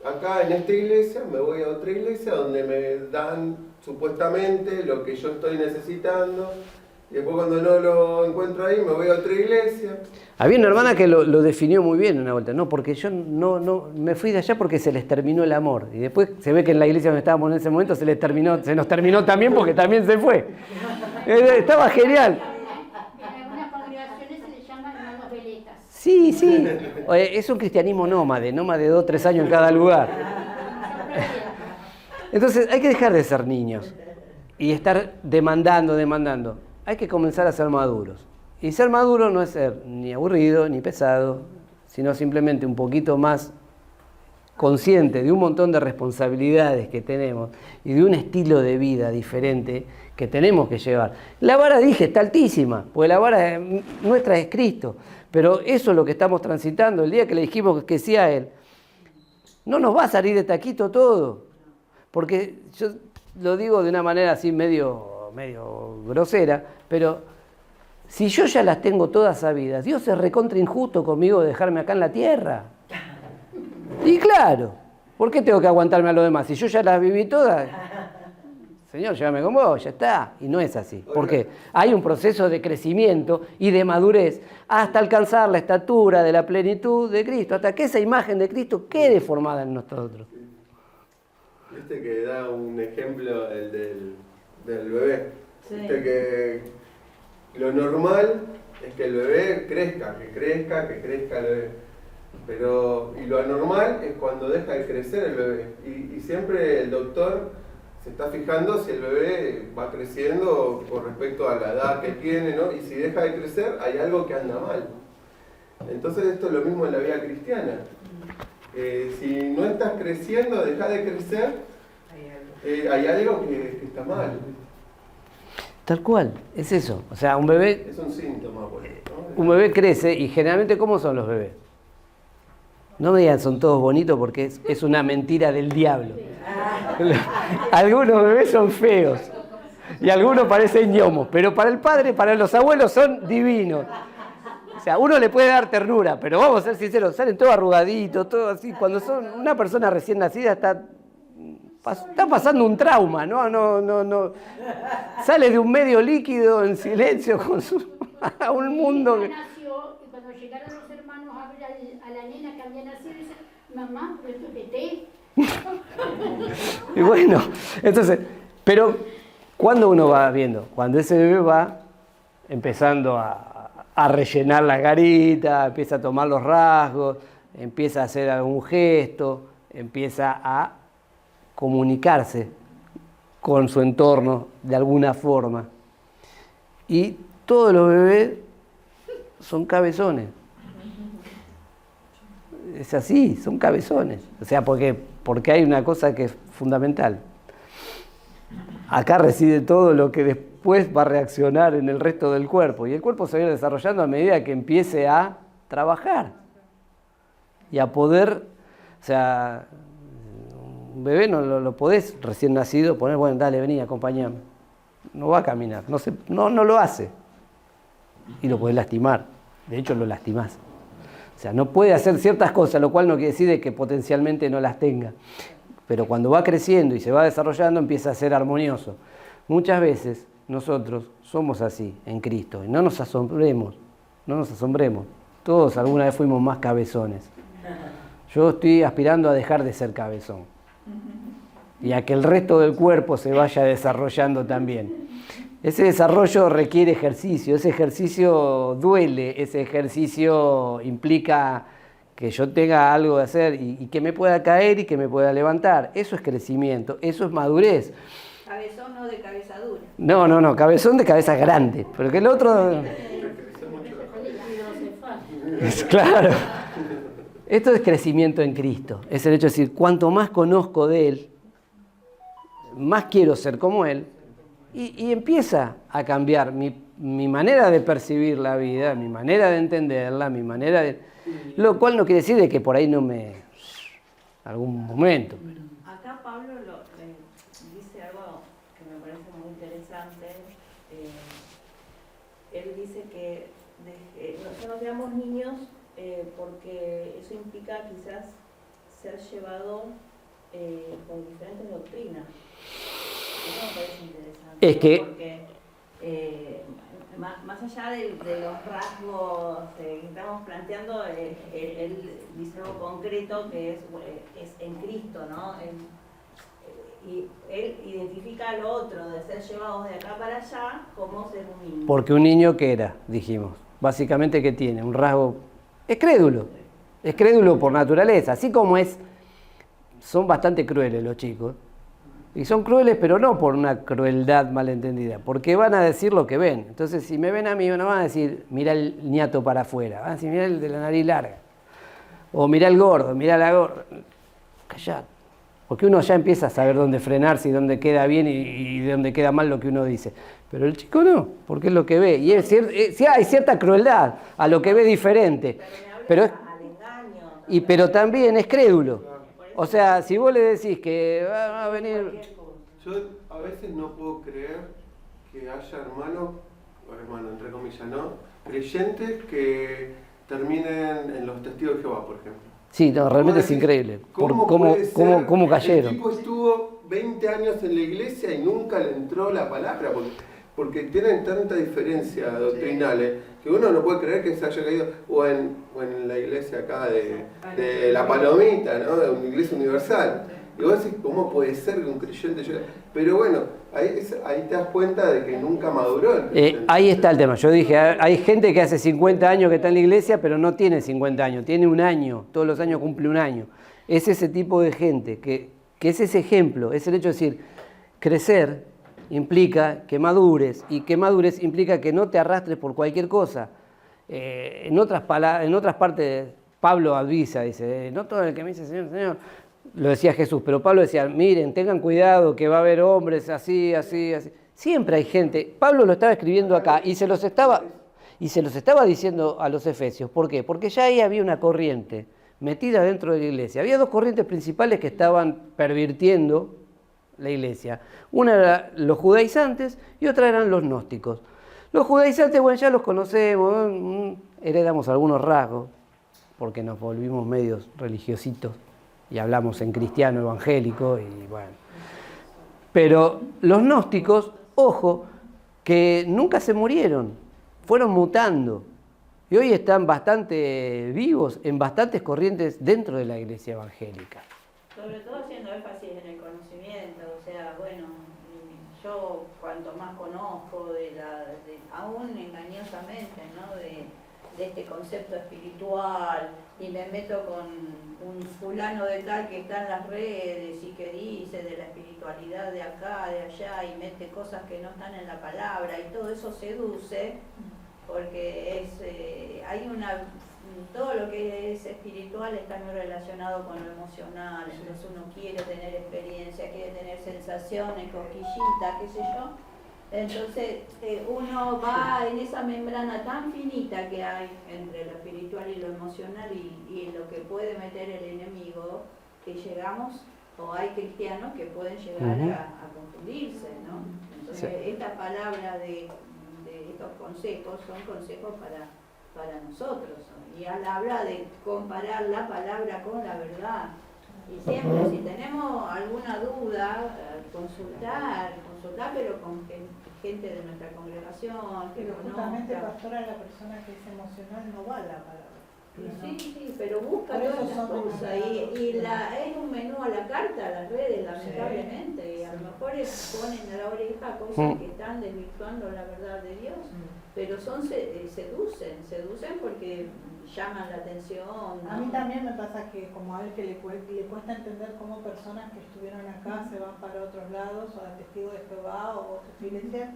acá en esta iglesia me voy a otra iglesia donde me dan supuestamente lo que yo estoy necesitando y después cuando no lo encuentro ahí me voy a otra iglesia. Había una hermana que lo definió muy bien una vuelta, no, porque yo no me fui de allá porque se les terminó el amor y después se ve que en la iglesia donde estábamos en ese momento se nos terminó también porque también se fue. Estaba genial. En algunas congregaciones se les llama hermanos veletas. Sí, sí. Es un cristianismo nómade 2 o 3 años en cada lugar. Entonces hay que dejar de ser niños y estar demandando. Hay que comenzar a ser maduros. Y ser maduro no es ser ni aburrido ni pesado, sino simplemente un poquito más consciente de un montón de responsabilidades que tenemos y de un estilo de vida diferente que tenemos que llevar. La vara, dije, está altísima, porque la vara nuestra es Cristo. Pero eso es lo que estamos transitando. El día que le dijimos que sí a Él, no nos va a salir de taquito todo. Porque yo lo digo de una manera así medio grosera, pero si yo ya las tengo todas sabidas, Dios es recontra injusto conmigo de dejarme acá en la tierra. Y claro, ¿por qué tengo que aguantarme a lo demás? Si yo ya las viví todas, Señor, llévame con vos, ya está. Y no es así. Porque hay un proceso de crecimiento y de madurez hasta alcanzar la estatura de la plenitud de Cristo, hasta que esa imagen de Cristo quede formada en nosotros. Viste que da un ejemplo el del bebé. Sí. Viste que lo normal es que el bebé crezca el bebé. Pero, y lo anormal es cuando deja de crecer el bebé. Y siempre el doctor se está fijando si el bebé va creciendo con respecto a la edad que tiene, ¿no? Y si deja de crecer, hay algo que anda mal. Entonces esto es lo mismo en la vida cristiana. Si no estás creciendo, dejas de crecer, hay algo que está mal. Tal cual, es eso. O sea, un bebé... Es un síntoma, por eso, ¿no? Un bebé crece y generalmente, ¿cómo son los bebés? No me digan son todos bonitos porque es una mentira del diablo. Algunos bebés son feos y algunos parecen ñomos, pero para el padre, para los abuelos son divinos. O sea, uno le puede dar ternura, pero vamos a ser sinceros, salen todos arrugaditos, todo así. Cuando son una persona recién nacida está pasando un trauma, no. Sale de un medio líquido en silencio a un mundo. Nació y cuando llegaron los hermanos a ver a la nena que había nacido, dice, mamá, pero esto es teté. Y bueno, entonces, pero ¿cuándo uno va viendo? Cuando ese bebé va empezando a rellenar la garita, empieza a tomar los rasgos, empieza a hacer algún gesto, empieza a comunicarse con su entorno de alguna forma. Y todos los bebés son cabezones. Es así, son cabezones. O sea, porque hay una cosa que es fundamental. Acá reside todo lo que después va a reaccionar en el resto del cuerpo. Y el cuerpo se va a ir desarrollando a medida que empiece a trabajar. Y a poder, o sea, un bebé no lo podés recién nacido poner, bueno, dale, vení, acompañame. No va a caminar, no lo hace. Y lo podés lastimar. De hecho, lo lastimás. O sea, no puede hacer ciertas cosas, lo cual no quiere decir que potencialmente no las tenga. Pero cuando va creciendo y se va desarrollando, empieza a ser armonioso. Muchas veces nosotros somos así en Cristo. Y no nos asombremos. Todos alguna vez fuimos más cabezones. Yo estoy aspirando a dejar de ser cabezón. Y a que el resto del cuerpo se vaya desarrollando también. Ese desarrollo requiere ejercicio, ese ejercicio duele, ese ejercicio implica que yo tenga algo de hacer y que me pueda caer y que me pueda levantar. Eso es crecimiento, eso es madurez. Cabezón no de cabeza dura. No, cabezón de cabeza grande, pero que el otro... Claro. Esto es crecimiento en Cristo, es el hecho de decir, cuanto más conozco de Él, más quiero ser como Él, y empieza a cambiar mi manera de percibir la vida, mi manera de entenderla, mi manera de... Lo cual no quiere decir de que por ahí no me... algún momento. Acá Pablo dice algo que me parece muy interesante. Él dice que nosotros seamos niños porque eso implica quizás ser llevado por diferentes doctrinas. Eso me parece interesante. Es que... Porque más allá de los rasgos que estamos planteando, él dice algo concreto que es en Cristo, ¿no? Y él identifica al otro de ser llevados de acá para allá como ser un niño. Porque un niño, ¿qué era? Dijimos. Básicamente, ¿qué tiene? Un rasgo... Es crédulo por naturaleza. Así como son bastante crueles los chicos. Y son crueles, pero no por una crueldad malentendida, porque van a decir lo que ven. Entonces, si me ven a mí, no van a decir, mira el ñato para afuera, van a decir, mira el de la nariz larga. O mira el gordo, mira la gorda. Callate. Porque uno ya empieza a saber dónde frenarse y dónde queda bien y dónde queda mal lo que uno dice. Pero el chico no, porque es lo que ve. Y hay cierta crueldad a lo que ve diferente. Pero también es crédulo. O sea, si vos le decís que va a venir... Yo a veces no puedo creer que haya hermanos, entre comillas, ¿no? Creyentes que terminen en los testigos de Jehová, por ejemplo. Sí, no, realmente es increíble. ¿Cómo cayeron? El tipo estuvo 20 años en la iglesia y nunca le entró la palabra, porque tienen tanta diferencia doctrinal que uno no puede creer que se haya caído, o en la iglesia acá de la Palomita, ¿no? De una iglesia universal. Y vos decís, ¿cómo puede ser que un creyente llegue? Pero bueno, ahí te das cuenta de que nunca maduró el creyente. Ahí está el tema. Yo dije, hay gente que hace 50 años que está en la iglesia, pero no tiene 50 años, tiene un año, todos los años cumple un año. Es ese tipo de gente que es ese ejemplo, es el hecho de decir, crecer implica que madures, y que madures implica que no te arrastres por cualquier cosa. En otras partes, Pablo avisa, dice, no todo el que me dice Señor, Señor, lo decía Jesús, pero Pablo decía, miren, tengan cuidado que va a haber hombres así, así, así. Siempre hay gente, Pablo lo estaba escribiendo acá y se los estaba diciendo a los efesios. ¿Por qué? Porque ya ahí había una corriente metida dentro de la iglesia. Había dos corrientes principales que estaban pervirtiendo la iglesia. Una era los judaizantes y otra eran los gnósticos. Los judaizantes, bueno, ya los conocemos, heredamos algunos rasgos, porque nos volvimos medios religiositos y hablamos en cristiano evangélico, y bueno. Pero los gnósticos, ojo, que nunca se murieron, fueron mutando. Y hoy están bastante vivos en bastantes corrientes dentro de la iglesia evangélica. Sobre todo haciendo énfasis en el conocimiento, o sea, bueno, yo cuanto más conozco aún engañosamente, ¿no? de este concepto espiritual, y me meto con un fulano de tal que está en las redes y que dice de la espiritualidad de acá, de allá, y mete cosas que no están en la palabra, y todo eso seduce, porque todo lo que es espiritual está muy relacionado con lo emocional, entonces uno quiere tener experiencia, quiere tener sensaciones, cosquillitas, qué sé yo. Entonces uno va en esa membrana tan finita que hay entre lo espiritual y lo emocional y lo que puede meter el enemigo, que llegamos, o hay cristianos que pueden llegar a confundirse, ¿no? Entonces esta palabra de estos consejos son consejos para nosotros, y él habla de comparar la palabra con la verdad. Y siempre, si tenemos alguna duda, consultar, pero con gente de nuestra congregación. Pero justamente, pastora, la persona que es emocional no va a la palabra. Sí, pero busca Por eso todas las son cosas demandados. es un menú a la carta, las redes, lamentablemente, y a lo mejor ponen a la oreja cosas que están desvirtuando la verdad de Dios, pero seducen porque llaman la atención, ¿no? A mí también me pasa que como a él que le cuesta entender cómo personas que estuvieron acá se van para otros lados, o a Testigos de Jehová o otras iglesias,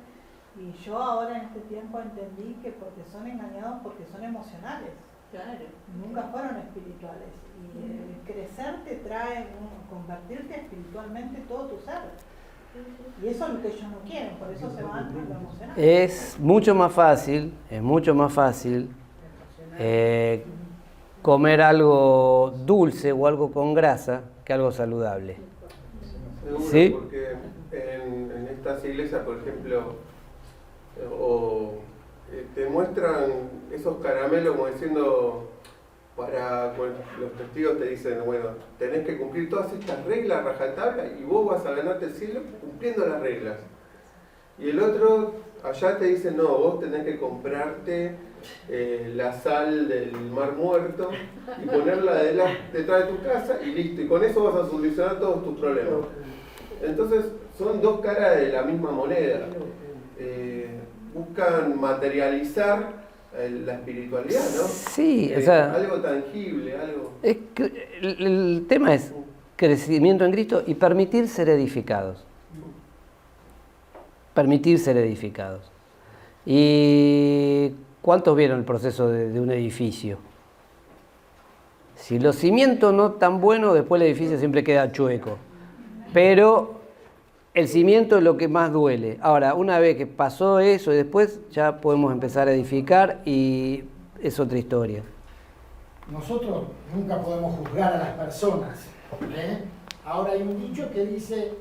y yo ahora en este tiempo entendí que porque son engañados porque son emocionales. Claro. Nunca fueron espirituales. Y el crecer te trae convertirte espiritualmente todo tu ser. Y eso es lo que ellos no quieren, por eso se van a lo emocional. Es mucho más fácil comer algo dulce o algo con grasa que algo saludable. Seguro, ¿Sí? porque en estas iglesias, por ejemplo, te muestran esos caramelos como diciendo, los testigos te dicen, bueno, tenés que cumplir todas estas reglas rajatabla y vos vas a ganarte el cielo cumpliendo las reglas. Y el otro, allá te dice, no, vos tenés que comprarte la sal del Mar Muerto y ponerla detrás de tu casa y listo, y con eso vas a solucionar todos tus problemas. Entonces, son dos caras de la misma moneda. Buscan materializar la espiritualidad, ¿no? Sí, o sea, algo tangible, algo... El tema es crecimiento en Cristo y permitir ser edificados. Permitir ser edificados. ¿Y cuántos vieron el proceso de un edificio? Si los cimientos no están buenos, después el edificio siempre queda chueco. Pero el cimiento es lo que más duele. Ahora, una vez que pasó eso y después ya podemos empezar a edificar y es otra historia. Nosotros nunca podemos juzgar a las personas. Ahora hay un dicho que dice,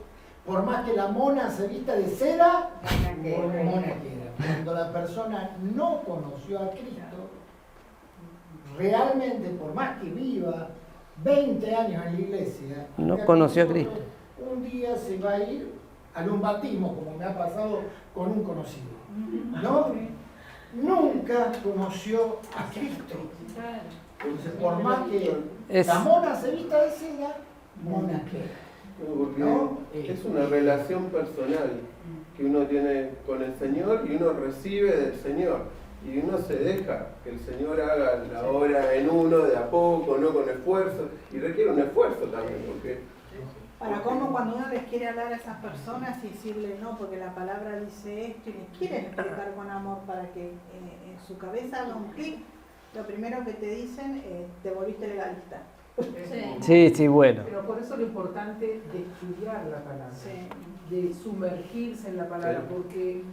por más que la mona se vista de seda, mona queda. Cuando la persona no conoció a Cristo, realmente, por más que viva 20 años en la iglesia, no conoció a Cristo. Un día se va a ir al un bautismo, como me ha pasado con un conocido. ¿No? Nunca conoció a Cristo. Entonces, por más que la mona se vista de seda, mona queda. Porque ¿No? es una relación personal que uno tiene con el Señor y uno recibe del Señor. Y uno se deja que el Señor haga la obra en uno de a poco, no con esfuerzo. Y requiere un esfuerzo también, porque... Para cómo cuando uno les quiere hablar a esas personas y decirle no, porque la palabra dice esto y les quiere explicar con amor para que en su cabeza haga un clic, lo primero que te dicen es te volviste legalista. Sí, bueno. Pero por eso lo importante de estudiar la palabra, de sumergirse en la palabra, porque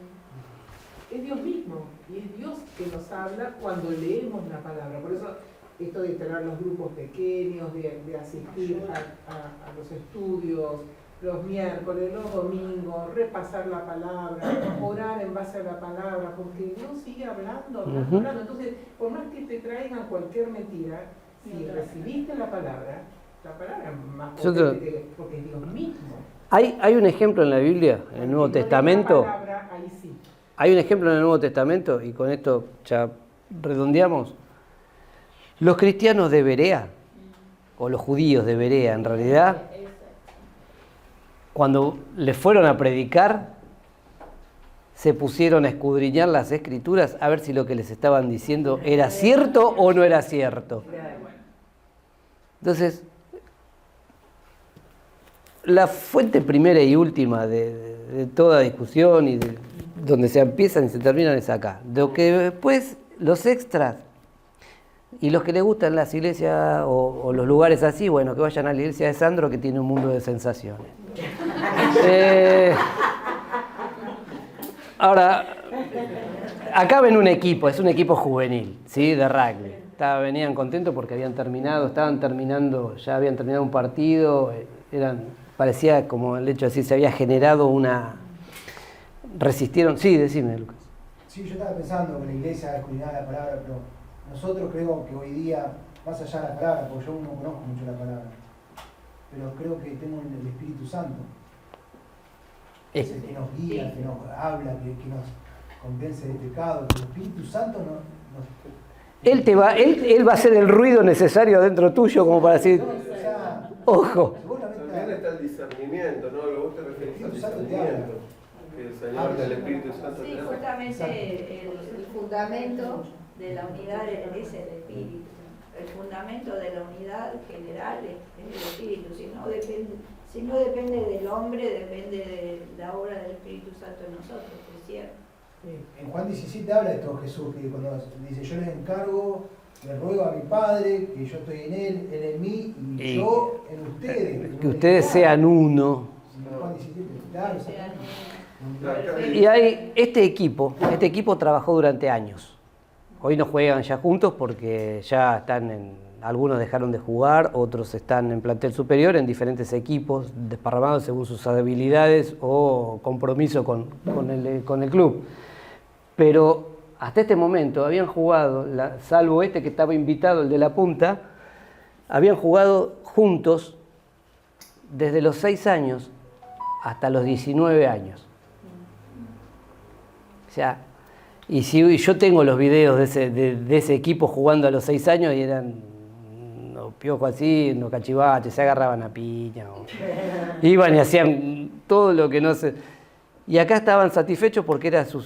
es Dios mismo y es Dios que nos habla cuando leemos la palabra. Por eso esto de tener los grupos pequeños, de asistir a los estudios los miércoles, los domingos, repasar la palabra, orar en base a la palabra, porque Dios sigue hablando. Entonces, por más que te traigan cualquier mentira, si recibiste la palabra es más potente porque es Dios mismo. Hay un ejemplo en la Biblia, en el Nuevo Testamento. Ahí sí. Hay un ejemplo en el Nuevo Testamento, y con esto ya redondeamos. Los cristianos de Berea, o los judíos de Berea en realidad, cuando les fueron a predicar, se pusieron a escudriñar las escrituras a ver si lo que les estaban diciendo era cierto o no era cierto. Entonces, la fuente primera y última de toda discusión y de donde se empiezan y se terminan es acá. Lo que después, los extras, y los que les gustan las iglesias o los lugares así, bueno, que vayan a la iglesia de Sandro, que tiene un mundo de sensaciones. Ahora, acá ven un equipo, es un equipo juvenil, ¿sí? De rugby. Venían contentos porque ya habían terminado un partido, parecía como el hecho de decir, se había generado resistieron. Sí, decime, Lucas. Sí, yo estaba pensando que la iglesia es cuidar la palabra, pero nosotros creo que hoy día, más allá de la palabra, porque yo no conozco mucho la palabra, pero creo que tengo el Espíritu Santo. Es el que nos guía, que nos habla, que nos convence de pecado, que el Espíritu Santo él va a hacer el ruido necesario dentro tuyo como para decir, ojo. También está el discernimiento, ¿no? Lo vos te referís al discernimiento. Que el Señor del Espíritu Santo Sí, te da. justamente el fundamento de la unidad es el Espíritu. El fundamento de la unidad general es el Espíritu. Si no depende del hombre, depende de la obra del Espíritu Santo en nosotros, es cierto. En Juan 17 habla esto Jesús, que cuando dice, yo les encargo, les ruego a mi Padre, que yo estoy en Él en mí, y yo en ustedes. Que ustedes sean uno. Juan 17, claro, exactamente. Y hay este equipo trabajó durante años. Hoy no juegan ya juntos porque ya están algunos dejaron de jugar, otros están en plantel superior en diferentes equipos, desparramados según sus habilidades o compromiso con el club. Pero hasta este momento habían jugado, salvo este que estaba invitado, el de la punta, habían jugado juntos desde los 6 años hasta los 19 años. O sea, y si yo tengo los videos de ese equipo jugando a los 6 años y eran piojos así, cachivaches, se agarraban a piña, iban y hacían todo lo que no se... Y acá estaban satisfechos porque era su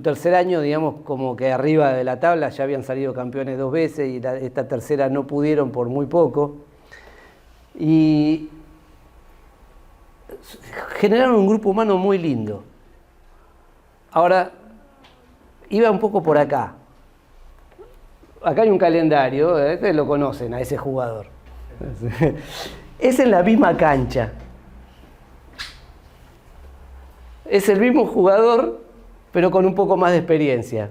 tercer año, digamos, como que arriba de la tabla, ya habían salido campeones 2 veces y esta tercera no pudieron por muy poco. Y generaron un grupo humano muy lindo. Ahora, iba un poco por acá. Acá hay un calendario, ustedes lo conocen a ese jugador. Es en la misma cancha. Es el mismo jugador, pero con un poco más de experiencia.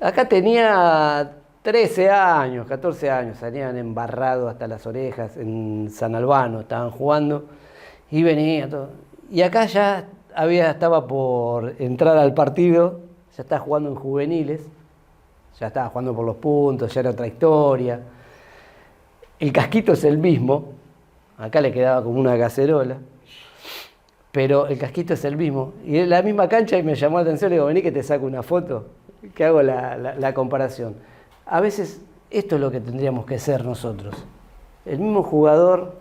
Acá tenía 13 años, 14 años, salían embarrados hasta las orejas, en San Albano estaban jugando, y venía todo. Y acá ya estaba por entrar al partido, ya estaba jugando en juveniles, ya estaba jugando por los puntos, ya era otra historia. El casquito es el mismo, acá le quedaba como una cacerola, pero el casquito es el mismo. Y es la misma cancha y me llamó la atención, le digo, vení que te saco una foto, que hago la comparación. A veces esto es lo que tendríamos que ser nosotros. El mismo jugador,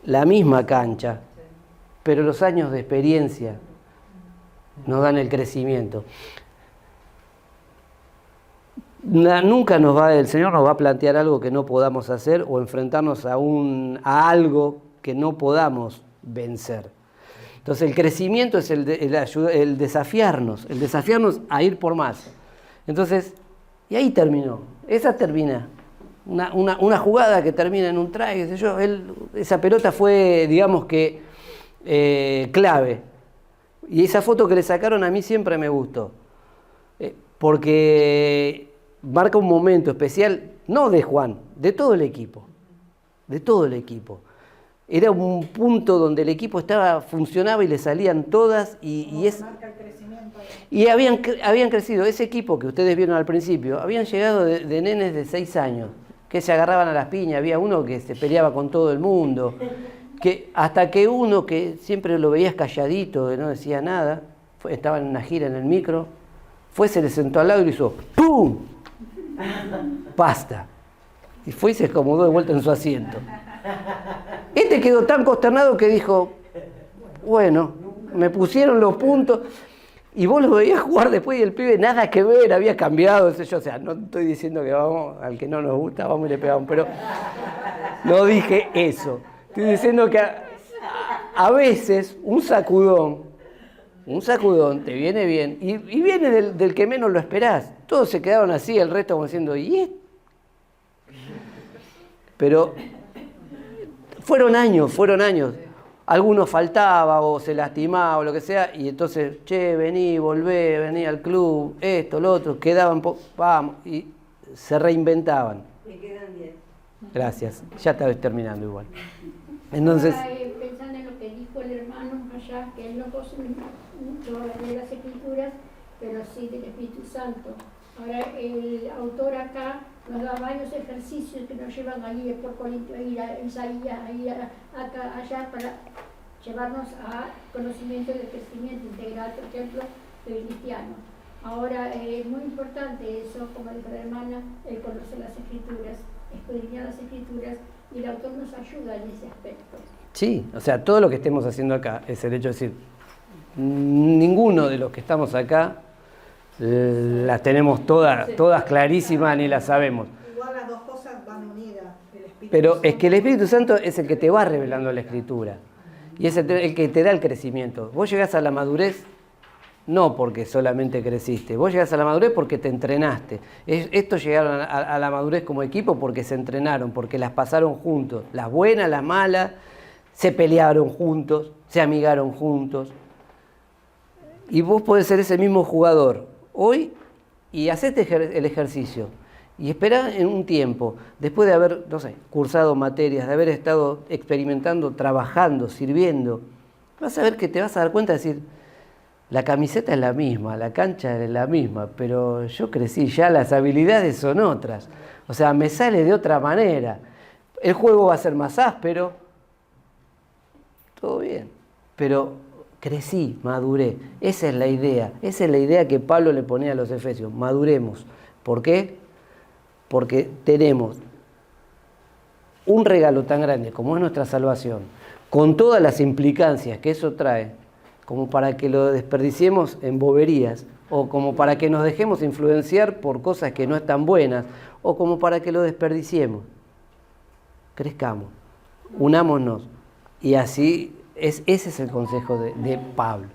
la misma cancha, pero los años de experiencia nos dan el crecimiento. Nunca el Señor nos va a plantear algo que no podamos hacer o enfrentarnos a algo que no podamos vencer. Entonces el crecimiento es el desafiarnos a ir por más. Entonces, y ahí terminó, esa termina. Una jugada que termina en un try, qué sé yo, esa pelota fue, digamos que, clave. Y esa foto que le sacaron a mí siempre me gustó. Porque marca un momento especial, no de Juan, de todo el equipo. De todo el equipo. Era un punto donde el equipo funcionaba y le salían todas y habían crecido. Ese equipo que ustedes vieron al principio, habían llegado de nenes de 6 años, que se agarraban a las piñas, había uno que se peleaba con todo el mundo, hasta que uno que siempre lo veías calladito, que no decía nada, estaba en una gira en el micro, se le sentó al lado y hizo ¡pum! Basta. Y fue y se acomodó de vuelta en su asiento. Este quedó tan consternado que dijo, bueno, me pusieron los puntos, y vos lo veías jugar después y el pibe nada que ver, había cambiado, o sea, no estoy diciendo que vamos, al que no nos gusta, vamos y le pegamos, pero no dije eso. Estoy diciendo que a veces un sacudón te viene bien, y viene del que menos lo esperás. Todos se quedaron así, el resto como diciendo, ¿y? Pero fueron años. Algunos faltaba o se lastimaba o lo que sea, y entonces, volvé, vení al club, esto, lo otro, quedaban, vamos, y se reinventaban. Me quedan 10. Gracias, ya estaba terminando igual. Entonces, pensando en lo que dijo el hermano allá, que él no conoce mucho de las escrituras, pero sí del Espíritu Santo. Ahora el autor acá nos da varios ejercicios que nos llevan a ir por Corinto, a ir a Isaías, a ir allá para llevarnos a conocimiento del crecimiento integral, por ejemplo, del cristiano. Ahora, es muy importante eso, como dijo la hermana, el conocer las escrituras, escudriñar las escrituras, y el autor nos ayuda en ese aspecto. Sí, o sea, todo lo que estemos haciendo acá es el hecho de decir, ninguno de los que estamos acá las tenemos todas clarísimas ni las sabemos. Igual las dos cosas van unidas. El Espíritu Pero Santo. es que el Espíritu Santo es el que te va revelando la Escritura y es el que te da el crecimiento. Vos llegás a la madurez no porque solamente creciste, vos llegás a la madurez porque te entrenaste. Estos llegaron a la madurez como equipo porque se entrenaron, porque las pasaron juntos, las buenas, las malas, se pelearon juntos, se amigaron juntos. Y vos podés ser ese mismo jugador hoy y hacete el ejercicio. Y espera en un tiempo, después de haber, no sé, cursado materias, de haber estado experimentando, trabajando, sirviendo, vas a ver que te vas a dar cuenta de decir, la camiseta es la misma, la cancha es la misma, pero yo crecí, ya las habilidades son otras. O sea, me sale de otra manera. El juego va a ser más áspero, todo bien, pero crecí, maduré. Esa es la idea que Pablo le ponía a los efesios, maduremos. ¿Por qué? Porque tenemos un regalo tan grande como es nuestra salvación, con todas las implicancias que eso trae, como para que lo desperdiciemos en boberías, o como para que nos dejemos influenciar por cosas que no están buenas, o como para que lo desperdiciemos. Crezcamos, unámonos, y así ese es el consejo de Pablo.